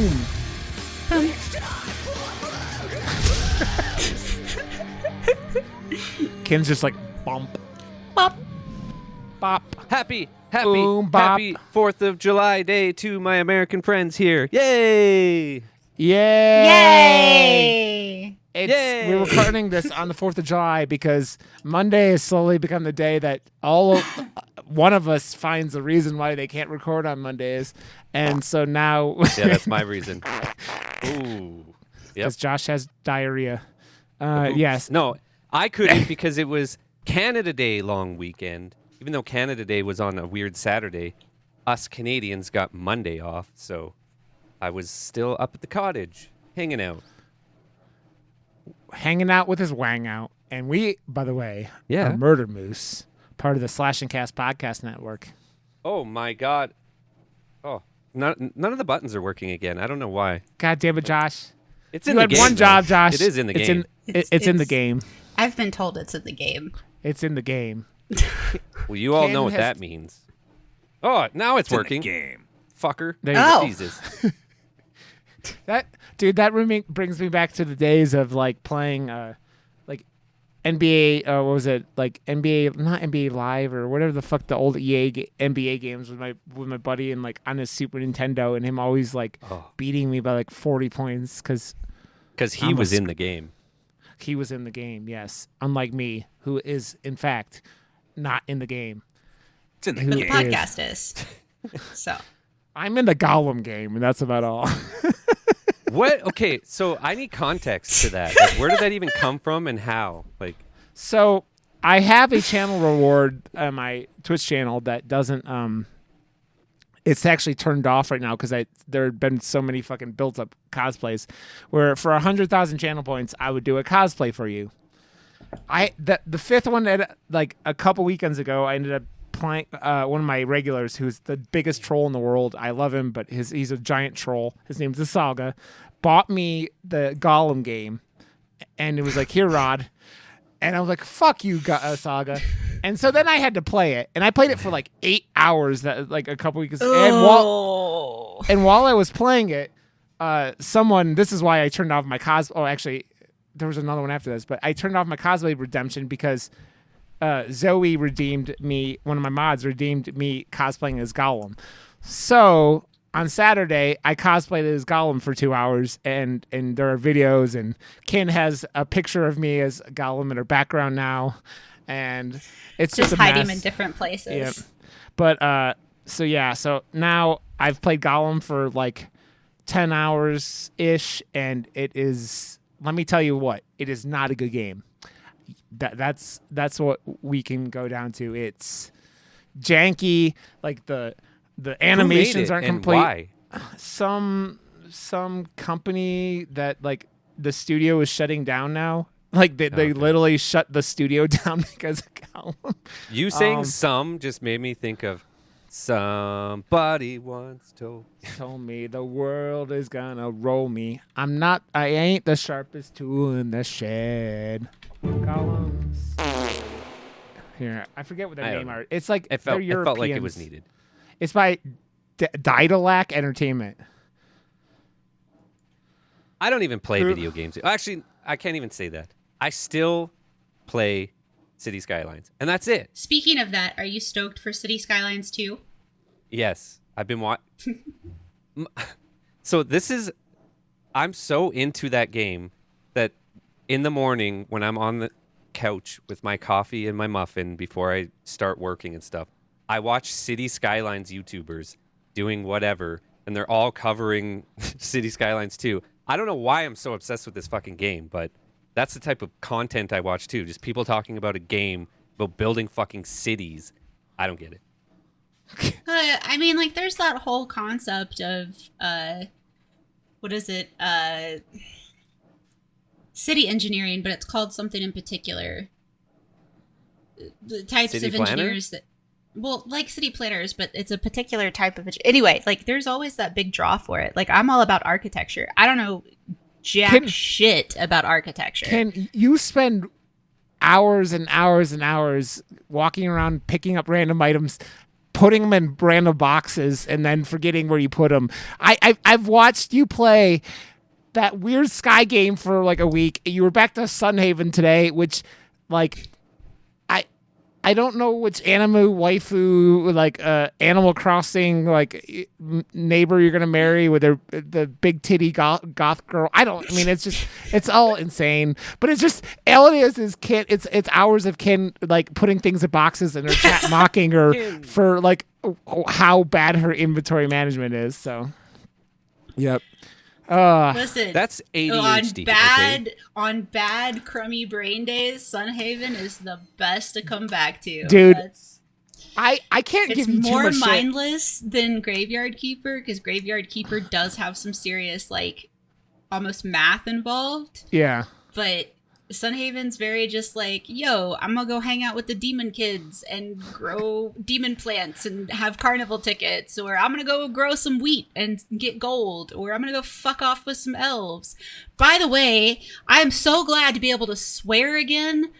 Boom. Boom. Ken's just like bump, Bop. bop. Happy Boom, bop. 4th of July day to my American friends here. Yay! Yay! We're recording this on the 4th of July because Monday has slowly become the day that one of us finds the reason why they can't record on Mondays. And so now... Yeah, that's my reason. Ooh. Yep. Because Josh has diarrhea. Yes. No, I couldn't because it was Canada Day long weekend. Even though Canada Day was on a weird Saturday, us Canadians got Monday off, so I was still up at the cottage, hanging out. Hanging out with his wang out. And we, by the way, Yeah. are Murder Moose, part of the Slash and Cast podcast network. Oh, my God. Oh, none of the buttons are working again. I don't know why. God damn it, Josh. It's in You the had game. one job, though. Josh. It is in the game. It's in the game. I've been told it's in the game. It's in the game. Well, you all Ken know what has- that means. Oh, now it's working. Game. Fucker. There you Oh. Jesus. That brings me back to the days of like playing like NBA what was it, like NBA, not NBA Live or whatever the fuck, the old NBA games with my buddy, and like on his Super Nintendo, and him always like beating me by like 40 points because He was in the game. he was in the game. Yes, unlike me, who is in fact not in the game. It's in the But the game. podcast is. So. I'm in the Gollum game, and that's about all. What? Okay, so I need context to that. Like, where did that even come from and how? Like, So I have a channel reward on my Twitch channel that doesn't it's actually turned off right now because there had been so many fucking built up cosplays where for 100,000 channel points I would do a cosplay for you. The fifth one that like a couple weekends ago I ended up playing one of my regulars who's the biggest troll in the world. I love him, but he's a giant troll. His name's the Saga. Bought me the Gollum game, and it was like, here, Rod. And I was like, fuck you, Saga. And so then I had to play it, and I played it for like 8 hours that like a couple weeks. Oh. And while I was playing it, this is why I turned off my cosplay. Oh, actually, there was another one after this, but I turned off my cosplay redemption because Zoe redeemed me. One of my mods redeemed me cosplaying as Gollum. So on Saturday, I cosplayed as Gollum for 2 hours, and there are videos, and Ken has a picture of me as Gollum in her background now, and it's just a hide mess. him in different places. Yeah. But so now I've played Gollum for like 10 hours ish, and it is, let me tell you what, it is not a good game. That's what we can go down to. It's janky, like the animations aren't and complete. Why? Some company that like the studio is shutting down now. Like they literally shut the studio down because of Gollum. You saying some just made me think of somebody once told me the world is gonna roll me. I ain't the sharpest tool in the shed. Gollums. Here, I forget what their name are. It's like it felt they're like it Europeans. was needed. It's by Didalac Entertainment. I don't even play video games. Actually, I can't even say that. I still play City Skylines, and that's it. Speaking of that, are you stoked for City Skylines 2? Yes, I've been watching. So I'm so into that game that in the morning when I'm on the couch with my coffee and my muffin before I start working and stuff, I watch City Skylines YouTubers doing whatever, and they're all covering City Skylines 2. I don't know why I'm so obsessed with this fucking game, but that's the type of content I watch too. Just people talking about a game about building fucking cities. I don't get it. I mean, like, there's that whole concept of, what is it? City engineering, but it's called something in particular. The types City of planner? engineers that, well, like city planners, but it's a particular type of anyway. Like, there's always that big draw for it. Like, I'm all about architecture. I don't know shit about architecture. Can you spend hours and hours and hours walking around, picking up random items, putting them in random boxes and then forgetting where you put them. I've watched you play that weird Sky game for like a week. You were back to Sunhaven today, which like I don't know which anime waifu like Animal Crossing like neighbor you're gonna marry with the big titty goth girl. I mean it's all insane, but it's just all it is Ken. It's hours of Ken like putting things in boxes and her chat mocking her for like how bad her inventory management is. So, yep. Listen, that's ADHD. On bad crummy brain days, Sunhaven is the best to come back to, dude. I can't give you too much. It's more mindless than Graveyard Keeper because Graveyard Keeper does have some serious like almost math involved. Yeah, but Sunhaven's very just like, yo, I'm gonna go hang out with the demon kids and grow demon plants and have carnival tickets, or I'm gonna go grow some wheat and get gold, or I'm gonna go fuck off with some elves. By the way, I am so glad to be able to swear again.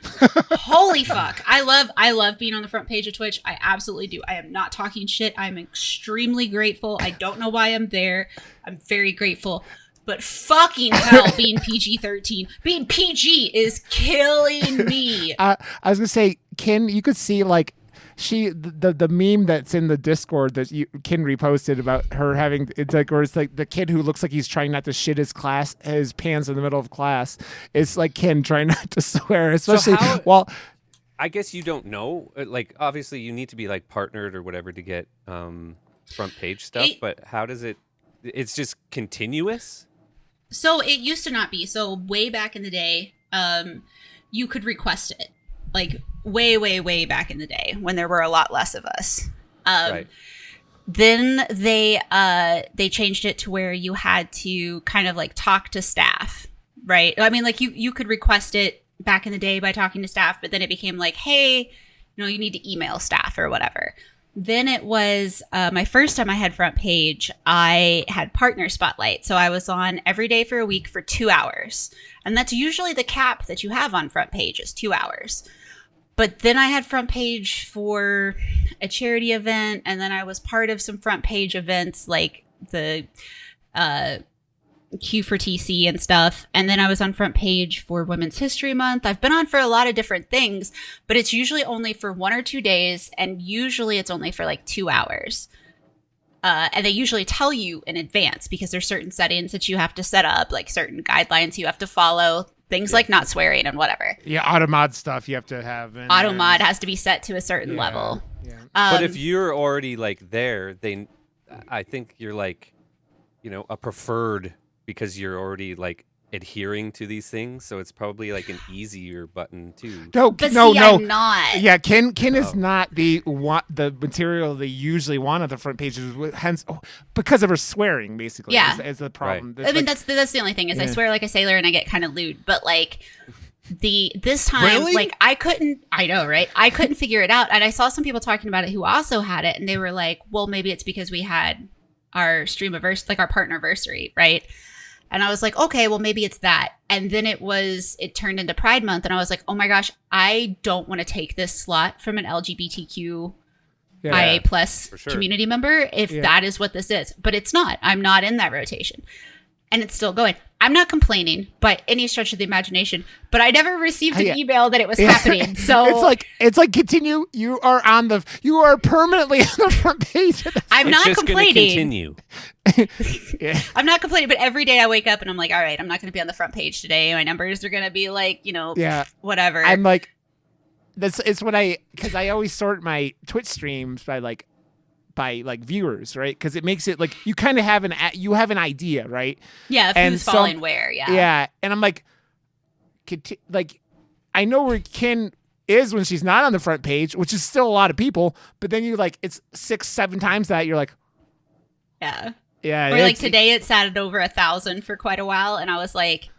Holy fuck. I love being on the front page of Twitch. I absolutely do. I am not talking shit. I'm extremely grateful. I don't know why I'm there. I'm very grateful. But fucking hell, being PG-13, being PG is killing me. I was gonna say, Ken, you could see like the meme that's in the Discord that Ken reposted about her having, it's like where it's like the kid who looks like he's trying not to shit his pants in the middle of class. It's like Ken trying not to swear, especially I guess you don't know. Like obviously you need to be like partnered or whatever to get front page stuff. But how does it? It's just continuous. So it used to not be. So way back in the day, you could request it. Like way, way, way back in the day when there were a lot less of us. Right. Then they changed it to where you had to kind of like talk to staff, right? I mean, like you could request it back in the day by talking to staff, but then it became like, hey, you need to email staff or whatever. Then it was my first time I had front page, I had partner spotlight. So I was on every day for a week for 2 hours. And that's usually the cap that you have on front page is 2 hours. But then I had front page for a charity event. And then I was part of some front page events like the Q for TC and stuff. And then I was on front page for Women's History Month. I've been on for a lot of different things, but it's usually only for 1 or 2 days. And usually it's only for like 2 hours. And they usually tell you in advance because there's certain settings that you have to set up, like certain guidelines you have to follow, things like not swearing and whatever. Yeah, automod stuff you have to have. Automod has to be set to a certain level. Yeah. But if you're already like there, I think you're like, a preferred because you're already like adhering to these things, so it's probably like an easier button too. No, I'm not. Yeah, Ken is not the material they usually want on the front pages, hence because of her swearing, basically. Yeah, is the problem. Right. I mean, that's the only thing is I swear like a sailor and I get kind of lewd, but like this time, really? like I know, right? I couldn't figure it out, and I saw some people talking about it who also had it, and they were like, well, maybe it's because we had our like our partnerversary, right? And I was like, okay, well, maybe it's that. And then it turned into Pride Month. And I was like, oh my gosh, I don't want to take this slot from an LGBTQ IA plus community member if that is what this is. But it's not. I'm not in that rotation. And it's still going. I'm not complaining by any stretch of the imagination, but I never received an email that it was happening. So it's like Kintinue. You are permanently on the front page. I'm not complaining. Continue. I'm not complaining, but every day I wake up and I'm like, all right, I'm not going to be on the front page today. My numbers are going to be like, whatever. I'm like, it's when because I always sort my Twitch streams by viewers, right? Because it makes it like you kind of have an idea, right? Yeah, who's falling where, yeah. Yeah, and I'm like I know where Ken is when she's not on the front page, which is still a lot of people, but then you it's 6-7 times that you're like, yeah. Yeah. Or like today it sat at over 1,000 for quite a while, and I was like,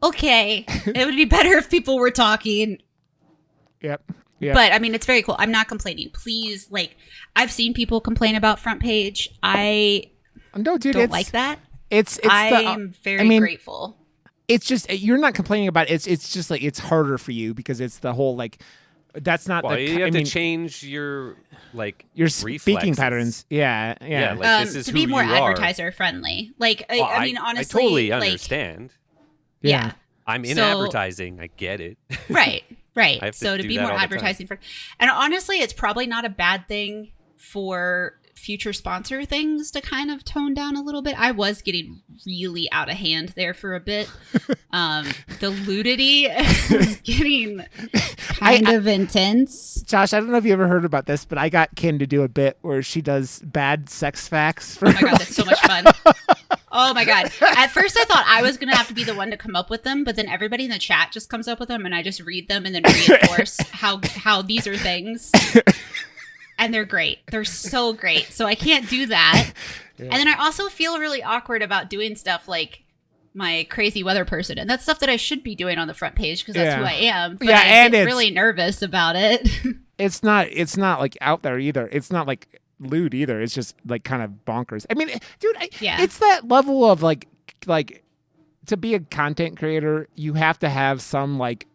okay, it would be better if people were talking. Yep. Yeah. But I mean, it's very cool. I'm not complaining. Please, I've seen people complain about front page. I don't like that. I'm very grateful. It's just you're not complaining about it. It's just it's harder for you because it's the whole That's not Well, the. you have I to mean, change your your speaking reflexes. patterns. Yeah. Like, this is to who be more you are. advertiser friendly. Like, Well, I mean, honestly, I totally like, understand. yeah. I'm in So- advertising. I get it. Right. I have to So to do be that more all the advertising for, and honestly, it's probably not a bad thing for future sponsor things to kind of tone down a little bit. I was getting really out of hand there for a bit. The ludity was getting kind of intense. Josh, I don't know if you ever heard about this, but I got Kin to do a bit where she does bad sex facts. For Oh my god, that's so much fun. Oh my god. At first I thought I was going to have to be the one to come up with them, but then everybody in the chat just comes up with them and I just read them and then reinforce how these are things. And they're great. They're so great. So I can't do that. Yeah. And then I also feel really awkward about doing stuff like my crazy weather person. And that's stuff that I should be doing on the front page because that's who I am. But I get really nervous about it. It's not like out there either. It's not like lewd either. It's just like kind of bonkers. I mean, dude, it's that level of like to be a content creator, you have to have some like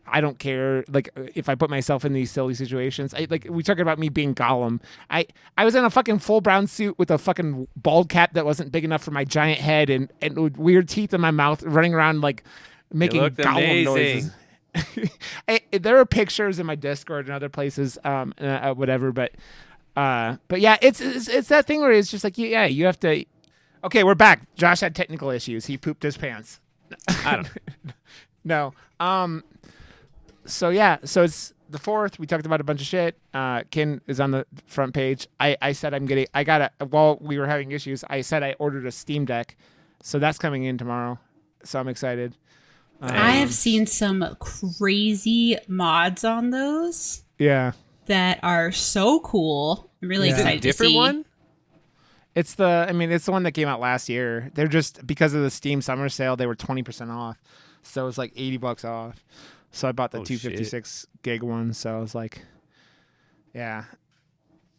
I don't care, like if I put myself in these silly situations. Like we talking about me being Gollum. I was in a fucking full brown suit with a fucking bald cap that wasn't big enough for my giant head and with weird teeth in my mouth, running around like making Gollum noises. There are pictures in my Discord and other places, whatever. But yeah, it's that thing where it's just like you have to. Okay, we're back. Josh had technical issues. He pooped his pants. I don't know. No. So it's the 4th. We talked about a bunch of shit. Kin is on the front page. I said while we were having issues, I said I ordered a Steam Deck. So that's coming in tomorrow. So I'm excited. I have seen some crazy mods on those. Yeah. That are so cool. I'm really excited to see. Different one? It's the one that came out last year. They're just, because of the Steam summer sale, they were 20% off. So it was like $80 off. So I bought the 256 gig one. So I was like, yeah,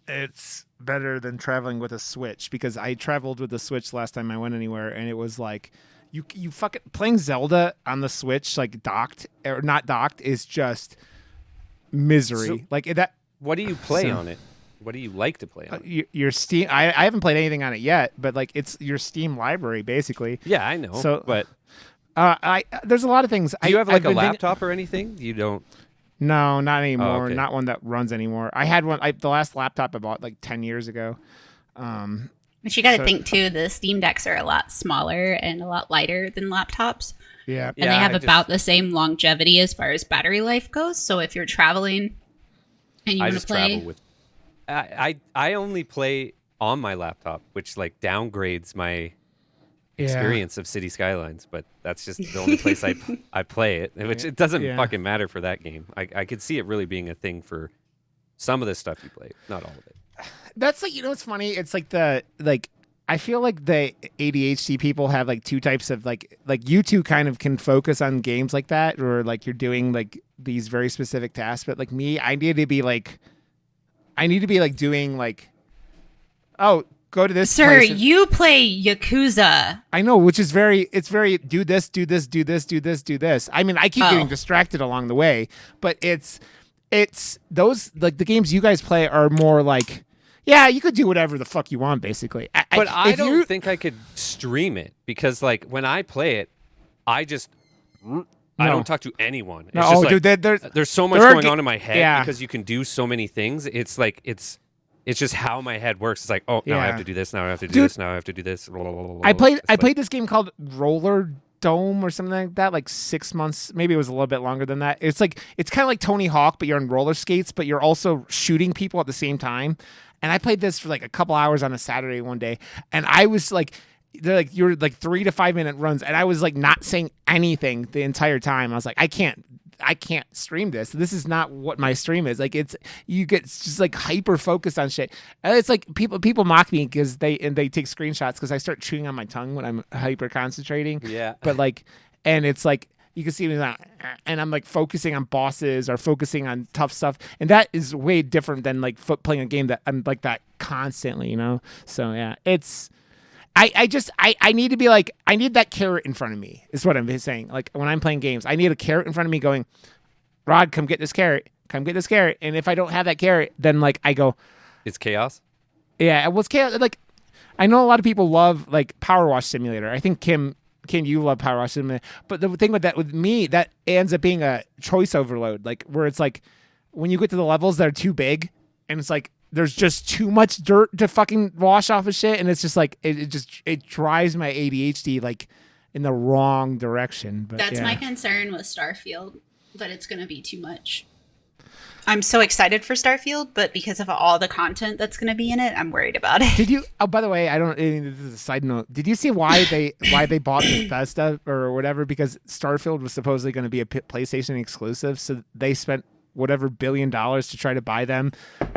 it's better than traveling with a Switch, because I traveled with the Switch last time I went anywhere, and it was like you fucking playing Zelda on the Switch, like docked or not docked, is just misery. So, like that. What do you play on it? What do you like to play on it? Your Steam. I haven't played anything on it yet, but like it's your Steam library basically. Yeah, I know. So, but there's a lot of things. Do you have like a laptop or anything? You don't? No, not anymore. Oh, okay. Not one that runs anymore. I had one. The last laptop I bought like 10 years ago. But you got to think too. The Steam Decks are a lot smaller and a lot lighter than laptops. Yeah, and they have about the same longevity as far as battery life goes. So if you're traveling and you want to play, travel with. I only play on my laptop, which like downgrades my experience of City Skylines, but that's just the only place I play it, which it doesn't fucking matter for that game. I could see it really being a thing for some of the stuff you play, not all of it. That's like, what's funny? It's like I feel like the ADHD people have like two types of like you two kind of can focus on games like that, or like you're doing like these very specific tasks, but like me, I need to be like doing like, oh, go to this Sir, place. You play Yakuza. I know, which is it's very do this. I mean, I keep getting distracted along the way, but it's those, like the games you guys play are more like, yeah, you could do whatever the fuck you want, basically. But I don't think I could stream it, because like when I play it, I don't talk to anyone. It's just like, there's so much going on in my head because you can do so many things. It's like it's just how my head works. It's like, oh, now I have to do this. Now I have to do this. Now I have to do this. I played this game called Roller Dome or something like that, like 6 months. Maybe it was a little bit longer than that. It's kind of like Tony Hawk, but you're on roller skates, but you're also shooting people at the same time. And I played this for like a couple hours on a Saturday one day, and I was like, they're like, you're like 3 to 5 minute runs, and I was like not saying anything the entire time. I was like, I can't stream this. This is not what my stream is. Like you get just like hyper focused on shit. And it's like people mock me because they take screenshots because I start chewing on my tongue when I'm hyper concentrating. Yeah. But like, and it's like, you can see me like, and I'm like focusing on bosses or focusing on tough stuff, and that is way different than like playing a game that I'm like that constantly, So yeah, it's. I need to be like, I need that carrot in front of me, is what I'm saying. Like when I'm playing games, I need a carrot in front of me going, Rod, come get this carrot. come get this carrot. And if I don't have that carrot, then like I go, It's chaos. yeah, it was chaos. Like I know a lot of people love like Power Wash Simulator. I think Kim, you love Power Wash Simulator. But the thing with me, that ends up being a choice overload. Like where it's like when you get to the levels that are too big, and it's like there's just too much dirt to fucking wash off of shit, and it's just like it drives my ADHD like in the wrong direction. But That's yeah. my concern with Starfield, that it's going to be too much. I'm so excited for Starfield, but because of all the content that's going to be in it, I'm worried about it. Did you? Oh, by the way, this is a side note. Did you see why they bought Bethesda or whatever? Because Starfield was supposedly going to be a PlayStation exclusive, so they spent whatever $1 billion to try to buy them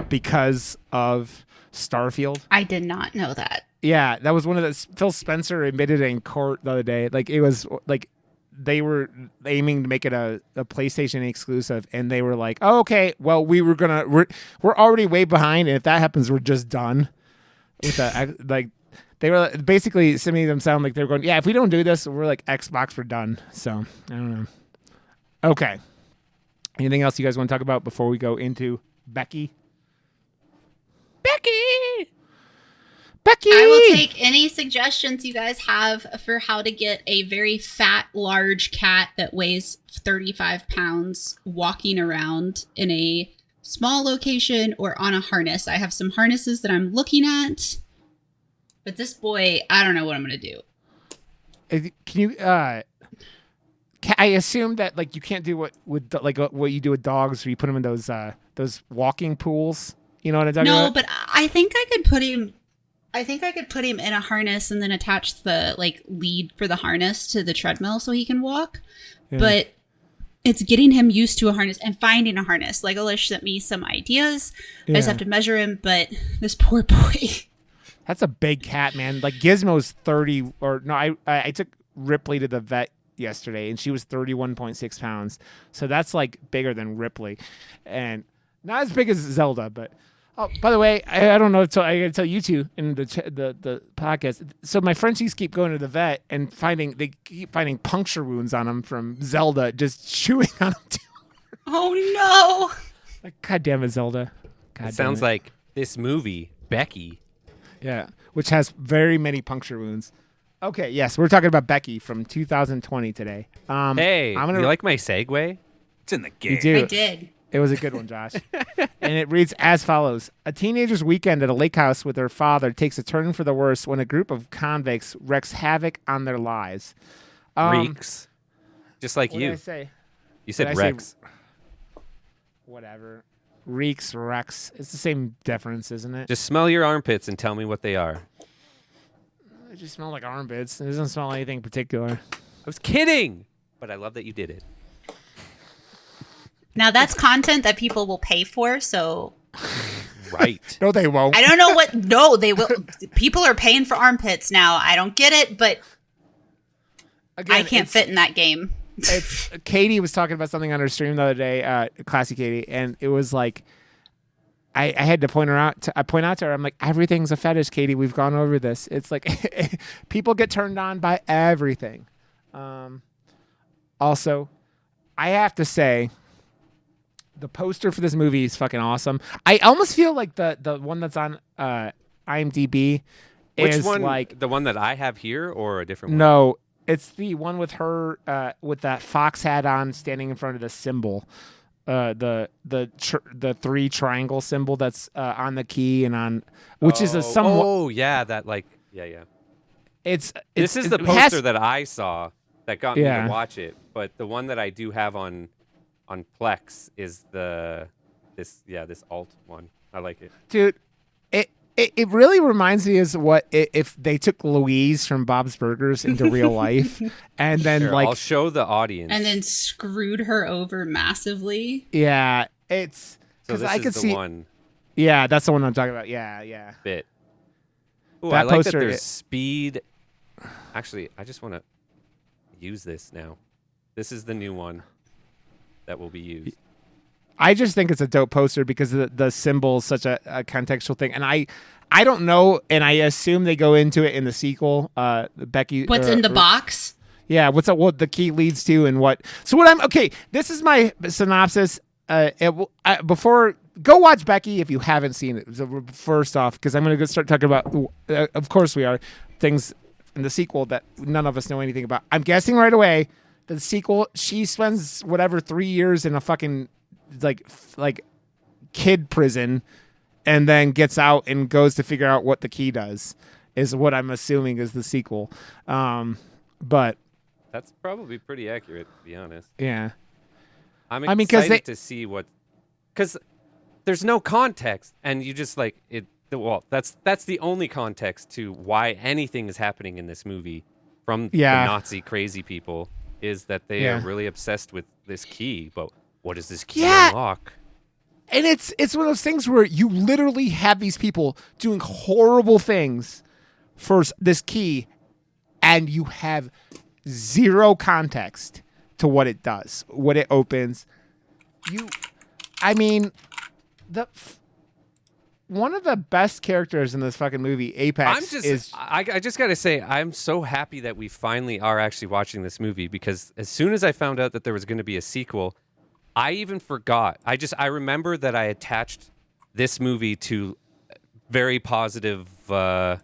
because of Starfield. I did not know that. Yeah, that was one of the Phil Spencer admitted it in court the other day. Like it was like they were aiming to make it a PlayStation exclusive, and they were like, "Oh, okay, well we're already way behind, and if that happens, we're just done." With that, like they were basically sending them sound like they were going, "Yeah, if we don't do this, we're like Xbox, we're done." So I don't know. Okay. Anything else you guys want to talk about before we go into Becky? Becky! I will take any suggestions you guys have for how to get a very fat, large cat that weighs 35 pounds walking around in a small location or on a harness. I have some harnesses that I'm looking at, but this boy, I don't know what I'm going to do. Can you... I assume that like you can't do what you do with dogs, where you put them in those walking pools. You know what I'm talking about? No, but I think I could put him. I think I could put him in a harness and then attach the like lead for the harness to the treadmill so he can walk. Yeah. But it's getting him used to a harness and finding a harness. Like Alish sent me some ideas. Yeah. I just have to measure him. But this poor boy. That's a big cat, man. Like Gizmo's 30, or no, I took Ripley to the vet yesterday, and she was 31.6 pounds. So that's like bigger than Ripley, and not as big as Zelda. But oh, by the way, I don't know. I got to tell you two in the podcast. So my Frenchies keep going to the vet and they keep finding puncture wounds on them from Zelda just chewing on them too. Oh no! Like, God damn it, Zelda. God it sounds like this movie, Becky. Yeah, which has very many puncture wounds. Okay, yes, we're talking about Becky from 2020 today. Hey, you like my segue? It's in the game. You do. I did. It was a good one, Josh. And it reads as follows. A teenager's weekend at a lake house with her father takes a turn for the worse when a group of convicts wreaks havoc on their lives. Reeks. Just like what you. Did I say? You said Rex. Whatever. Reeks, Rex. It's the same difference, isn't it? Just smell your armpits and tell me what they are. It just smells like armpits. It doesn't smell anything particular. I was kidding, but I love that you did it. Now that's content that people will pay for, so... Right. No, they won't. I don't know what... No, they will. People are paying for armpits now. I don't get it, but again, I can't fit in that game. It's Katie was talking about something on her stream the other day, Classy Katie, and it was like... I had to point out to her, I'm like, everything's a fetish, Katie. We've gone over this. It's like people get turned on by everything. Also, I have to say, the poster for this movie is fucking awesome. I almost feel like the one that's on IMDb Which is one, like the one that I have here or a different one? No, it's the one with her with that fox hat on, standing in front of the symbol. The three triangle symbol that's on the key and on, which is a somewhat. Oh yeah, that like yeah. This is the poster that I saw that got me to watch it, but the one that I do have on Plex is this alt one. I like it, dude. It really reminds me of what if they took Louise from Bob's Burgers into real life, and then Here, like I'll show the audience, and then screwed her over massively. Yeah, it's because I could see one. Yeah, that's the one I'm talking about. Yeah. Bit. Ooh, that I like poster, that there's speed. Actually, I just want to use this now. This is the new one that will be used. I just think it's a dope poster because the symbol is such a contextual thing. And I don't know, and I assume they go into it in the sequel. Becky, what's in the box? Yeah, what the key leads to and what. So what okay, this is my synopsis. before go watch Becky if you haven't seen it. So first off, because I'm going to start talking about, of course we are, things in the sequel that none of us know anything about. I'm guessing right away the sequel, she spends whatever 3 years in a fucking like kid prison, and then gets out and goes to figure out what the key does. Is what I'm assuming is the sequel. But that's probably pretty accurate, to be honest. Yeah. I'm excited to see what, because there's no context, and you just like it. Well, that's the only context to why anything is happening in this movie from the Nazi crazy people is that they are really obsessed with this key. But what does this key unlock? And it's one of those things where you literally have these people doing horrible things for this key, and you have zero context to what it does, what it opens. One of the best characters in this fucking movie, Apex, I just gotta say, I'm so happy that we finally are actually watching this movie, because as soon as I found out that there was going to be a sequel, I even forgot. I remember that I attached this movie to very positive, whatever.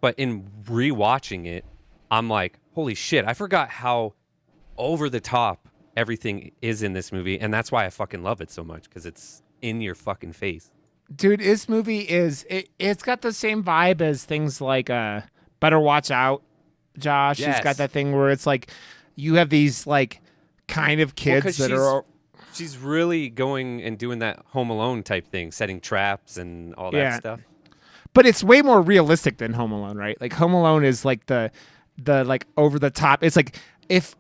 But in rewatching it, I'm like, holy shit, I forgot how over the top everything is in this movie, and that's why I fucking love it so much, because it's in your fucking face. Dude, this movie it's got the same vibe as things like Better Watch Out, Josh. Yes. It's got that thing where it's like you have these like kind of kids that are... She's really going and doing that Home Alone type thing, setting traps and all that stuff. But it's way more realistic than Home Alone, right? Like Home Alone is like the like over the top. It's like if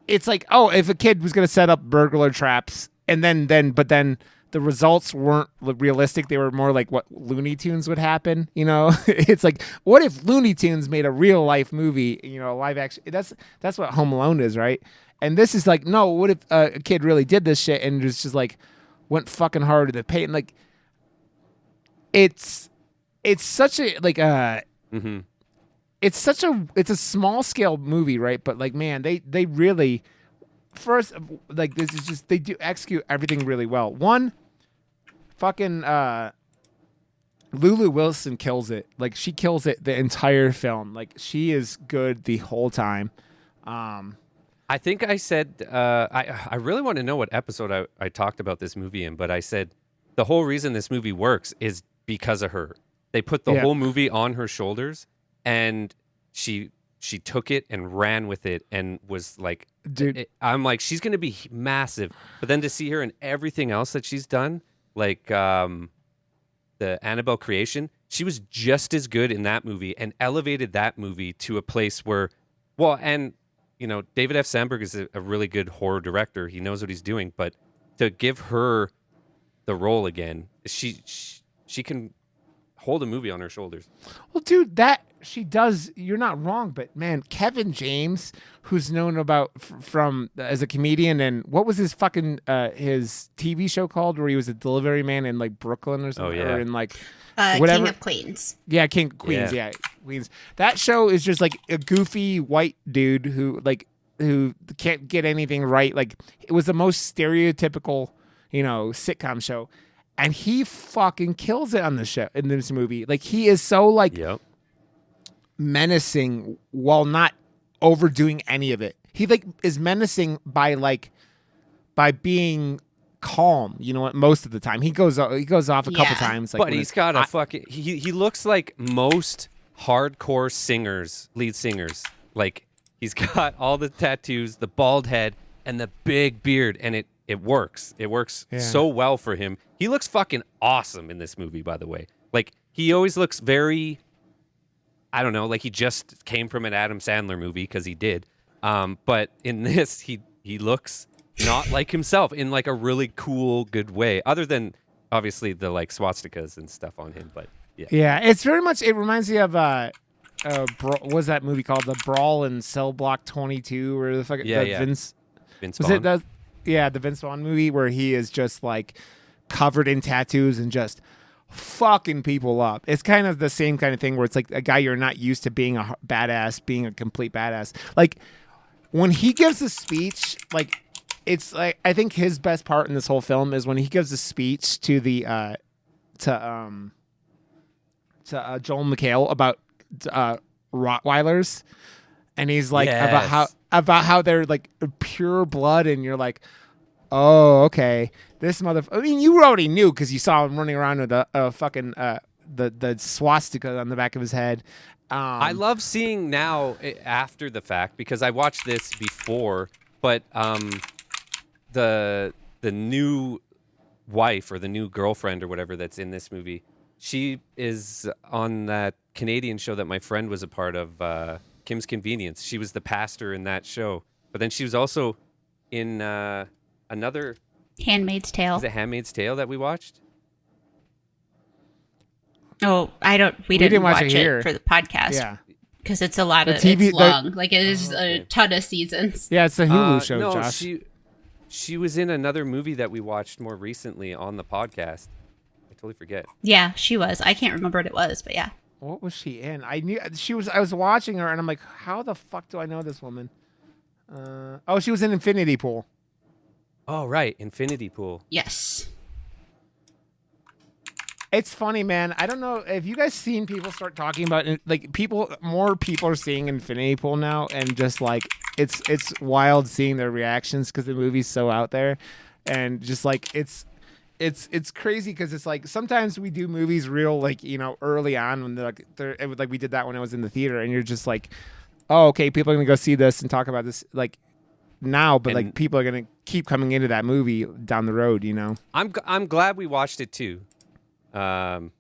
a kid was going to set up burglar traps and then the results weren't realistic. They were more like what Looney Tunes would happen. It's like, what if Looney Tunes made a real life movie, live action? That's what Home Alone is, right? And this is like, no, what if a kid really did this shit and just like went fucking hard to the paint? Like, it's such a like it's a small scale movie, right? But like, man, they really first like this is just they do execute everything really well. One, fucking Lulu Wilson kills it. Like, she kills it the entire film. Like, she is good the whole time. I think I said I really want to know what episode I talked about this movie in, but I said the whole reason this movie works is because of her. They put the whole movie on her shoulders, and she took it and ran with it and was like, dude, I'm like, she's going to be massive. But then to see her in everything else that she's done, like the Annabelle creation, she was just as good in that movie and elevated that movie to a place where, well, and David F. Sandberg is a really good horror director. He knows what he's doing, but to give her the role again, she can hold a movie on her shoulders. Well, dude, that she does. You're not wrong, but man, Kevin James, who's known from as a comedian, and what was his fucking his TV show called, where he was a delivery man in like Brooklyn or something, or in like whatever. King of Queens. Yeah, King of Queens. Yeah, Queens. That show is just like a goofy white dude who can't get anything right. Like, it was the most stereotypical, sitcom show. And he fucking kills it on the show in this movie. Like, he is so like menacing while not overdoing any of it. He like is menacing by being calm. You know what? Most of the time, he goes off a couple times. Like, but he's got a fucking. He looks like most hardcore lead singers. Like, he's got all the tattoos, the bald head, and the big beard, and it works. It works so well for him. He looks fucking awesome in this movie, by the way. Like, he always looks very, I don't know, like he just came from an Adam Sandler movie, because he did. But in this, he looks not like himself in like a really cool, good way. Other than obviously the like swastikas and stuff on him, but yeah, it's very much. It reminds me of what was that movie called? The Brawl in Cell Block 22, or the fucking Vince Vaughn. The Vince Vaughn movie where he is just like covered in tattoos and just fucking people up. It's kind of the same kind of thing where it's like a guy you're not used to being a badass, being a complete badass. Like, when he gives a speech, like it's like I think his best part in this whole film is when he gives a speech to the Joel McHale about Rottweilers, and he's like about how they're like pure blood, and you're like, oh, okay, this I mean, you already knew because you saw him running around with a fucking the swastika on the back of his head. I love seeing now after the fact because I watched this before, but the new wife or the new girlfriend or whatever that's in this movie, she is on that Canadian show that my friend was a part of, Kim's Convenience. She was the pastor in that show, but then she was also in another Handmaid's Tale. Is it Handmaid's Tale that we watched? Oh, we didn't watch it here for the podcast. Yeah, because it's a lot of TV, it's long. Like it is a ton of seasons. Yeah, it's the Hulu show. No, Josh. she was in another movie that we watched more recently on the podcast. I totally forget. Yeah, she was. I can't remember what it was, but yeah. What was she in? I knew she was. I was watching her, and I'm like, how the fuck do I know this woman? Oh, she was in Infinity Pool. Oh, right, Infinity Pool. Yes. It's funny, man. I don't know if you guys seen people start talking about it, like more people are seeing Infinity Pool now, and just like it's wild seeing their reactions because the movie's so out there, and just like it's crazy because it's like sometimes we do movies real like early on when like we did that when I was in the theater, and you're just like, oh, okay, people are gonna go see this and talk about this like now, but like people are gonna keep coming into that movie down the road. I'm glad we watched it too. Because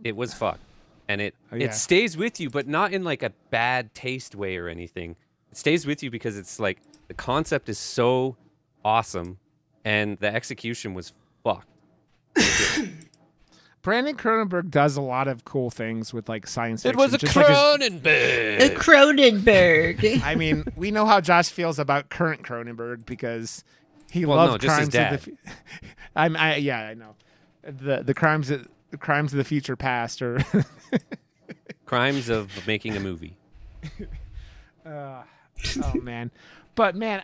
it was fun, and it stays with you, but not in like a bad taste way or anything. It stays with you because it's like the concept is so awesome, and the execution was fucked. Brandon Cronenberg does a lot of cool things with like science fiction. It was a Cronenberg. A Cronenberg. I mean, we know how Josh feels about current Cronenberg because he loves Crimes of the. I know. The crimes of the future past or crimes of making a movie. Oh man, but man,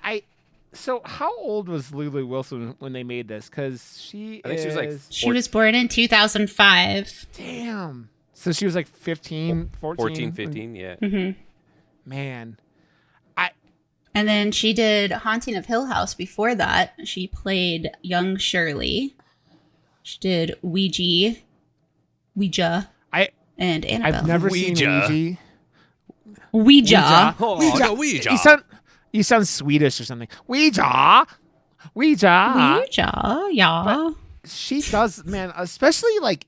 so how old was Lulu Wilson when they made this? Because she was born in 2005. Damn. So she was like 15, 14? 15, yeah. Mm-hmm. Man. And then she did Haunting of Hill House before that. She played young Shirley. She did Ouija, and Annabelle. I've never seen Ouija. Ouija. Oh, no, Ouija. You sound Swedish or something. Ouija. Yeah. But she does, man, especially like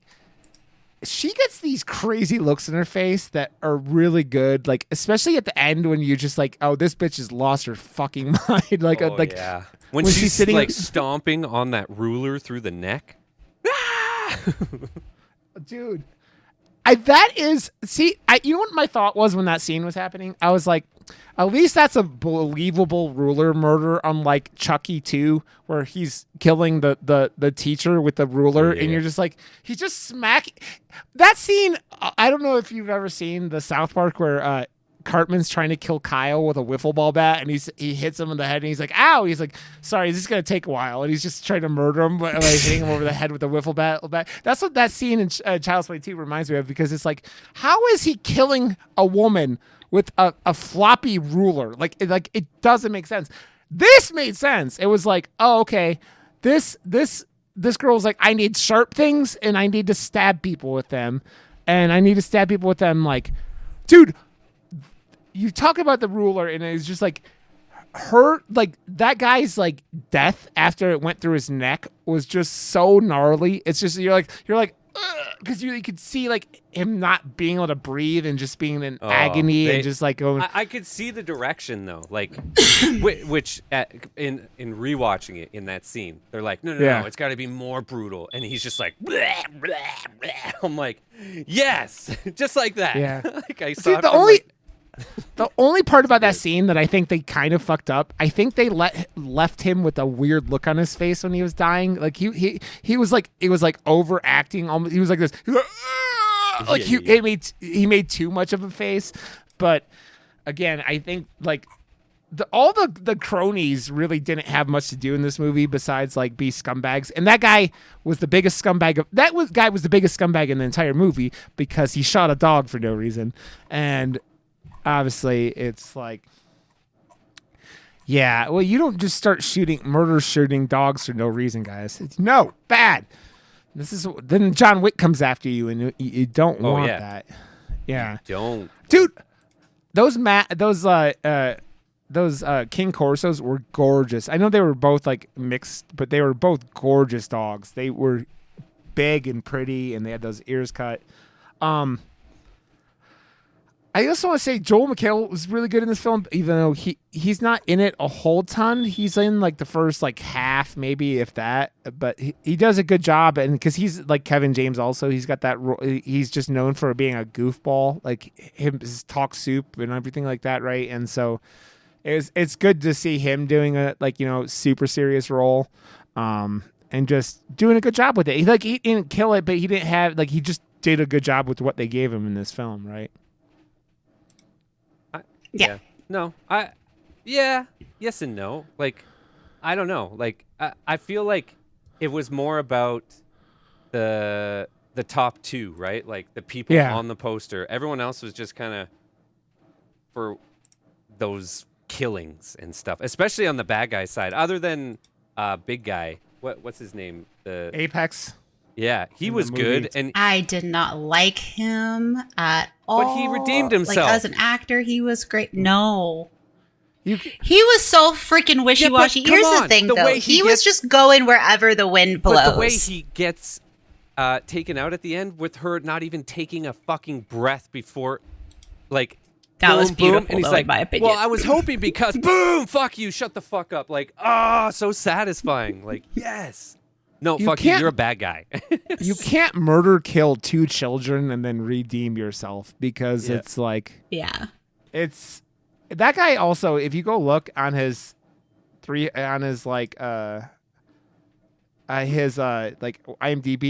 she gets these crazy looks in her face that are really good. Like, especially at the end when you're just like, oh, this bitch has lost her fucking mind. Yeah. When she's sitting like stomping on that ruler through the neck. Dude, you know what my thought was when that scene was happening? I was like, at least that's a believable ruler murder, unlike Chucky 2, where he's killing the teacher with the ruler, and you're just like, he's just smacking. That scene, I don't know if you've ever seen the South Park where Cartman's trying to kill Kyle with a wiffle ball bat, and he hits him in the head, and he's like, ow! He's like, sorry, this is gonna take a while, and he's just trying to murder him, but like hitting him over the head with a wiffle bat. That's what that scene in Child's Play 2 reminds me of, because it's like, how is he killing a woman with a floppy ruler? Like it doesn't make sense. This made sense. It was like, oh, okay, this girl was like, I need sharp things, and I need to stab people with them, like, dude. You talk about the ruler, and it's just like her, like that guy's like death after it went through his neck was just so gnarly. It's just you're like because you could see like him not being able to breathe and just being in agony and just like going. I could see the direction though, like which in rewatching it in that scene, they're like, no, it's got to be more brutal, and he's just like, blah, blah, blah. I'm like, yes, just like that. Yeah, like I saw. The only part about that scene that I think they kind of fucked up, I think they left him with a weird look on his face when he was dying. Like he was like, it was like overacting. Almost, he was like this. He made too much of a face. But again, I think like all the cronies really didn't have much to do in this movie besides like be scumbags. And that guy was the biggest scumbag. Guy was the biggest scumbag in the entire movie because he shot a dog for no reason. And obviously, it's like, yeah, well, you don't just start shooting dogs for no reason, guys. It's bad. Then John Wick comes after you, and you don't want that. Yeah, you don't, dude. Those King Corsos were gorgeous. I know they were both like mixed, but they were both gorgeous dogs. They were big and pretty, and they had those ears cut. I also want to say Joel McHale was really good in this film, even though he's not in it a whole ton. He's in like the first like half, maybe if that, but he does a good job. And because he's like Kevin James, also he's got that. He's just known for being a goofball, like his talk soup and everything like that, right? And so it's good to see him doing a super serious role, and just doing a good job with it. He didn't kill it, but he didn't have he just did a good job with what they gave him in this film, right? Yeah. No. Yes and no. Like, I don't know. Like, I feel like it was more about the top two, right? Like the people on the poster. Everyone else was just kind of for those killings and stuff, especially on the bad guy side. Other than big guy, what's his name? The Apex. Yeah, he was good, and I did not like him at all. But he redeemed himself. Like as an actor, he was great. No. He was so freaking wishy-washy. Here's the thing, though. He was just going wherever the wind blows. But the way he gets taken out at the end with her not even taking a fucking breath before, like, that boom, was beautiful, boom, and he's though, like, in my opinion. well, I was hoping because boom, fuck you, shut the fuck up. Like, so satisfying. Like, yes. No, fuck you. You're a bad guy. You can't murder, kill 2 children, and then redeem yourself because it's like, it's that guy. Also, if you go look on his IMDb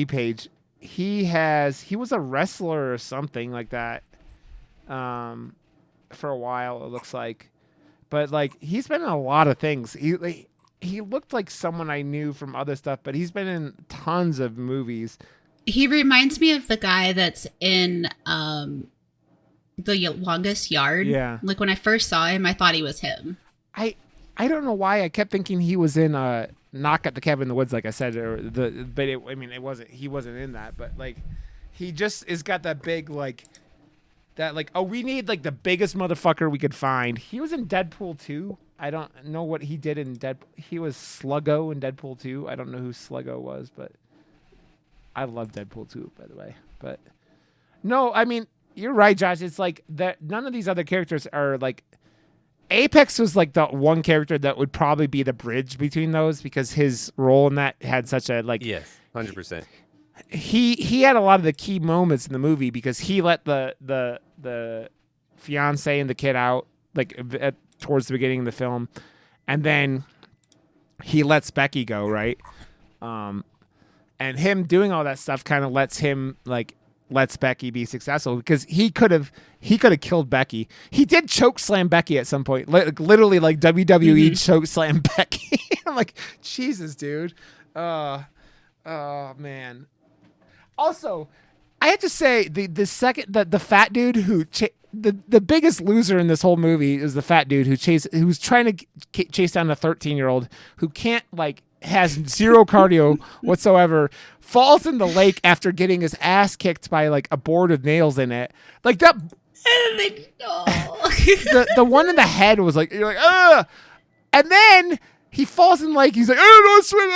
page, he was a wrestler or something like that, for a while. It looks like, but like he's been in a lot of things. He looked like someone I knew from other stuff, but he's been in tons of movies. He reminds me of the guy that's in The Longest Yard. Yeah. Like when I first saw him, I thought he was him. I don't know why I kept thinking he was in Knock at the Cabin in the Woods, like I said, it wasn't. He wasn't in that, but like he just has got that big we need like the biggest motherfucker we could find. He was in Deadpool 2. I don't know what he did in Deadpool. He was Sluggo in Deadpool 2. I don't know who Sluggo was, but I love Deadpool 2, by the way. But no, I mean, you're right, Josh. It's like that. None of these other characters are like. Apex was like the one character that would probably be the bridge between those because his role in that had such a like. Yes, 100%. He had a lot of the key moments in the movie because he let the fiance and the kid out towards the beginning of the film, and then he lets Becky go, right? And him doing all that stuff kind of lets Becky be successful because he could have killed Becky. He did choke slam Becky at some point, literally like WWE choke slam Becky. I'm like, Jesus, dude. Oh man. Also, I have to say the fat dude who the biggest loser in this whole movie is the fat dude who's trying to chase down a 13-year-old who can't has zero cardio whatsoever, falls in the lake after getting his ass kicked by a board with nails in it. Like that. The one in the head was like, you're like, ugh. And then he falls in the lake. He's like, I don't swim.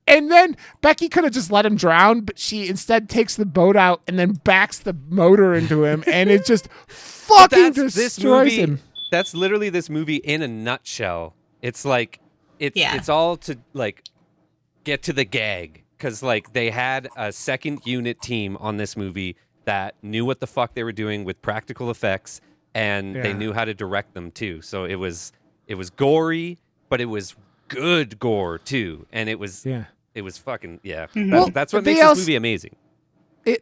And then Becky could have just let him drown, but she instead takes the boat out and then backs the motor into him, and it just fucking destroys him. That's literally this movie in a nutshell. It's like it's all to get to the gag because they had a second unit team on this movie that knew what the fuck they were doing with practical effects, and they knew how to direct them too. So it was gory, but it was good gore too, and it was fucking. That's what makes this movie amazing.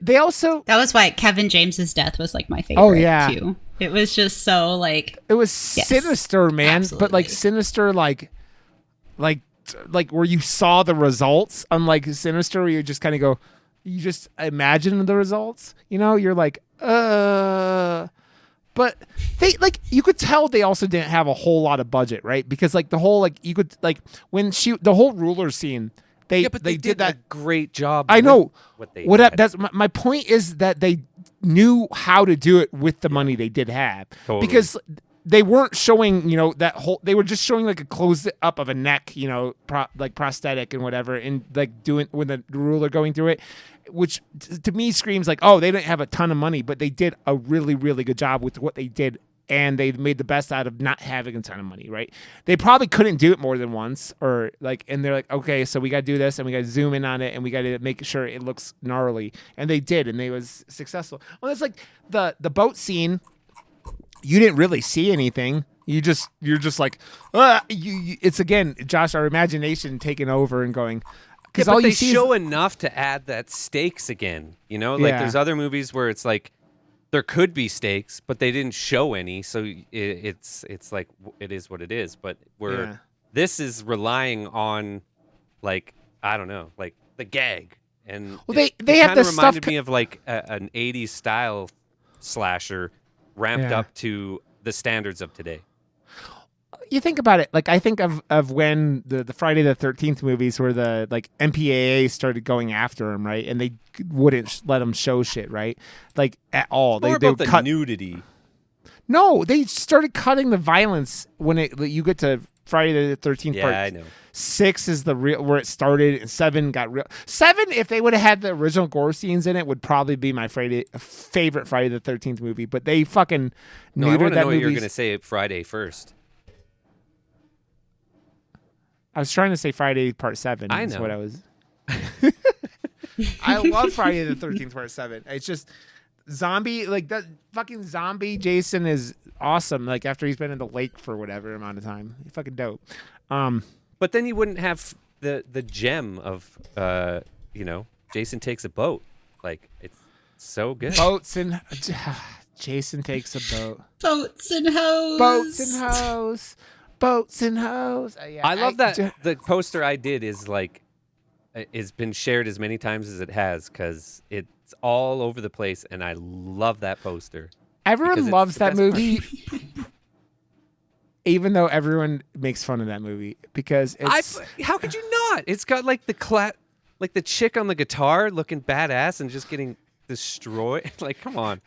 They also That was why Kevin James's death was like my favorite. Oh, yeah. too. It was just so like it was sinister, man. But like absolutely. sinister, like where you saw the results. Unlike Sinister, where you just kind of go, you just imagine the results. You know, you're like, But they like you could tell they also didn't have a whole lot of budget, right? Because like the whole like you could like when the whole ruler scene, they did that a great job. I know. What had. That's my point is that they knew how to do it with the money they did have. Totally. Because they weren't showing, that whole. They were just showing like a close up of a neck, like prosthetic and whatever, and like doing with the ruler going through it, which to me screams like, oh, they didn't have a ton of money, but they did a really, really good job with what they did. And they made the best out of not having a ton of money, right? They probably couldn't do it more than once, and they're like, okay, so we got to do this, and we got to zoom in on it, and we got to make sure it looks gnarly, and they did, and they was successful. Well, it's like the boat scene. You didn't really see anything. You're just like, it's again, Josh, our imagination taking over and going. Because all you see show enough to add that stakes again. There's other movies where it's like. There could be stakes, but they didn't show any, so it's like it is what it is. But this is relying on, like, I don't know, like the gag, and they have the stuff. Reminded me of like an '80s style slasher ramped up to the standards of today. You think about it, like I think of when the Friday the 13th movies where the like MPAA started going after him, right? And they wouldn't let him show shit, right? Like at all. More they about would the cut nudity. No, they started cutting the violence when you get to Friday the 13th. Yeah, part. I know. 6 is the real where it started, and 7 got real. 7, if they would have had the original gore scenes in it, would probably be my favorite Friday the 13th movie. But they fucking No, I neutered want to that know what movie. you're going to say Friday first. I was trying to say Friday Part 7. I Is know. what I was. I love Friday the 13th Part 7. It's just zombie, like that fucking zombie Jason is awesome. Like after he's been in the lake for whatever amount of time, he's fucking dope. But then you wouldn't have the gem of Jason takes a boat. Like it's so good. Boats and Jason takes a boat. boats and hoes. Boats and hoes. Boats and hoes. Yeah, I love that the poster I did is like it's been shared as many times as it has because it's all over the place, and I love that poster. Everyone loves that movie, even though everyone makes fun of that movie because it's. How could you not? It's got like the chick on the guitar looking badass and just getting destroyed. Like, come on,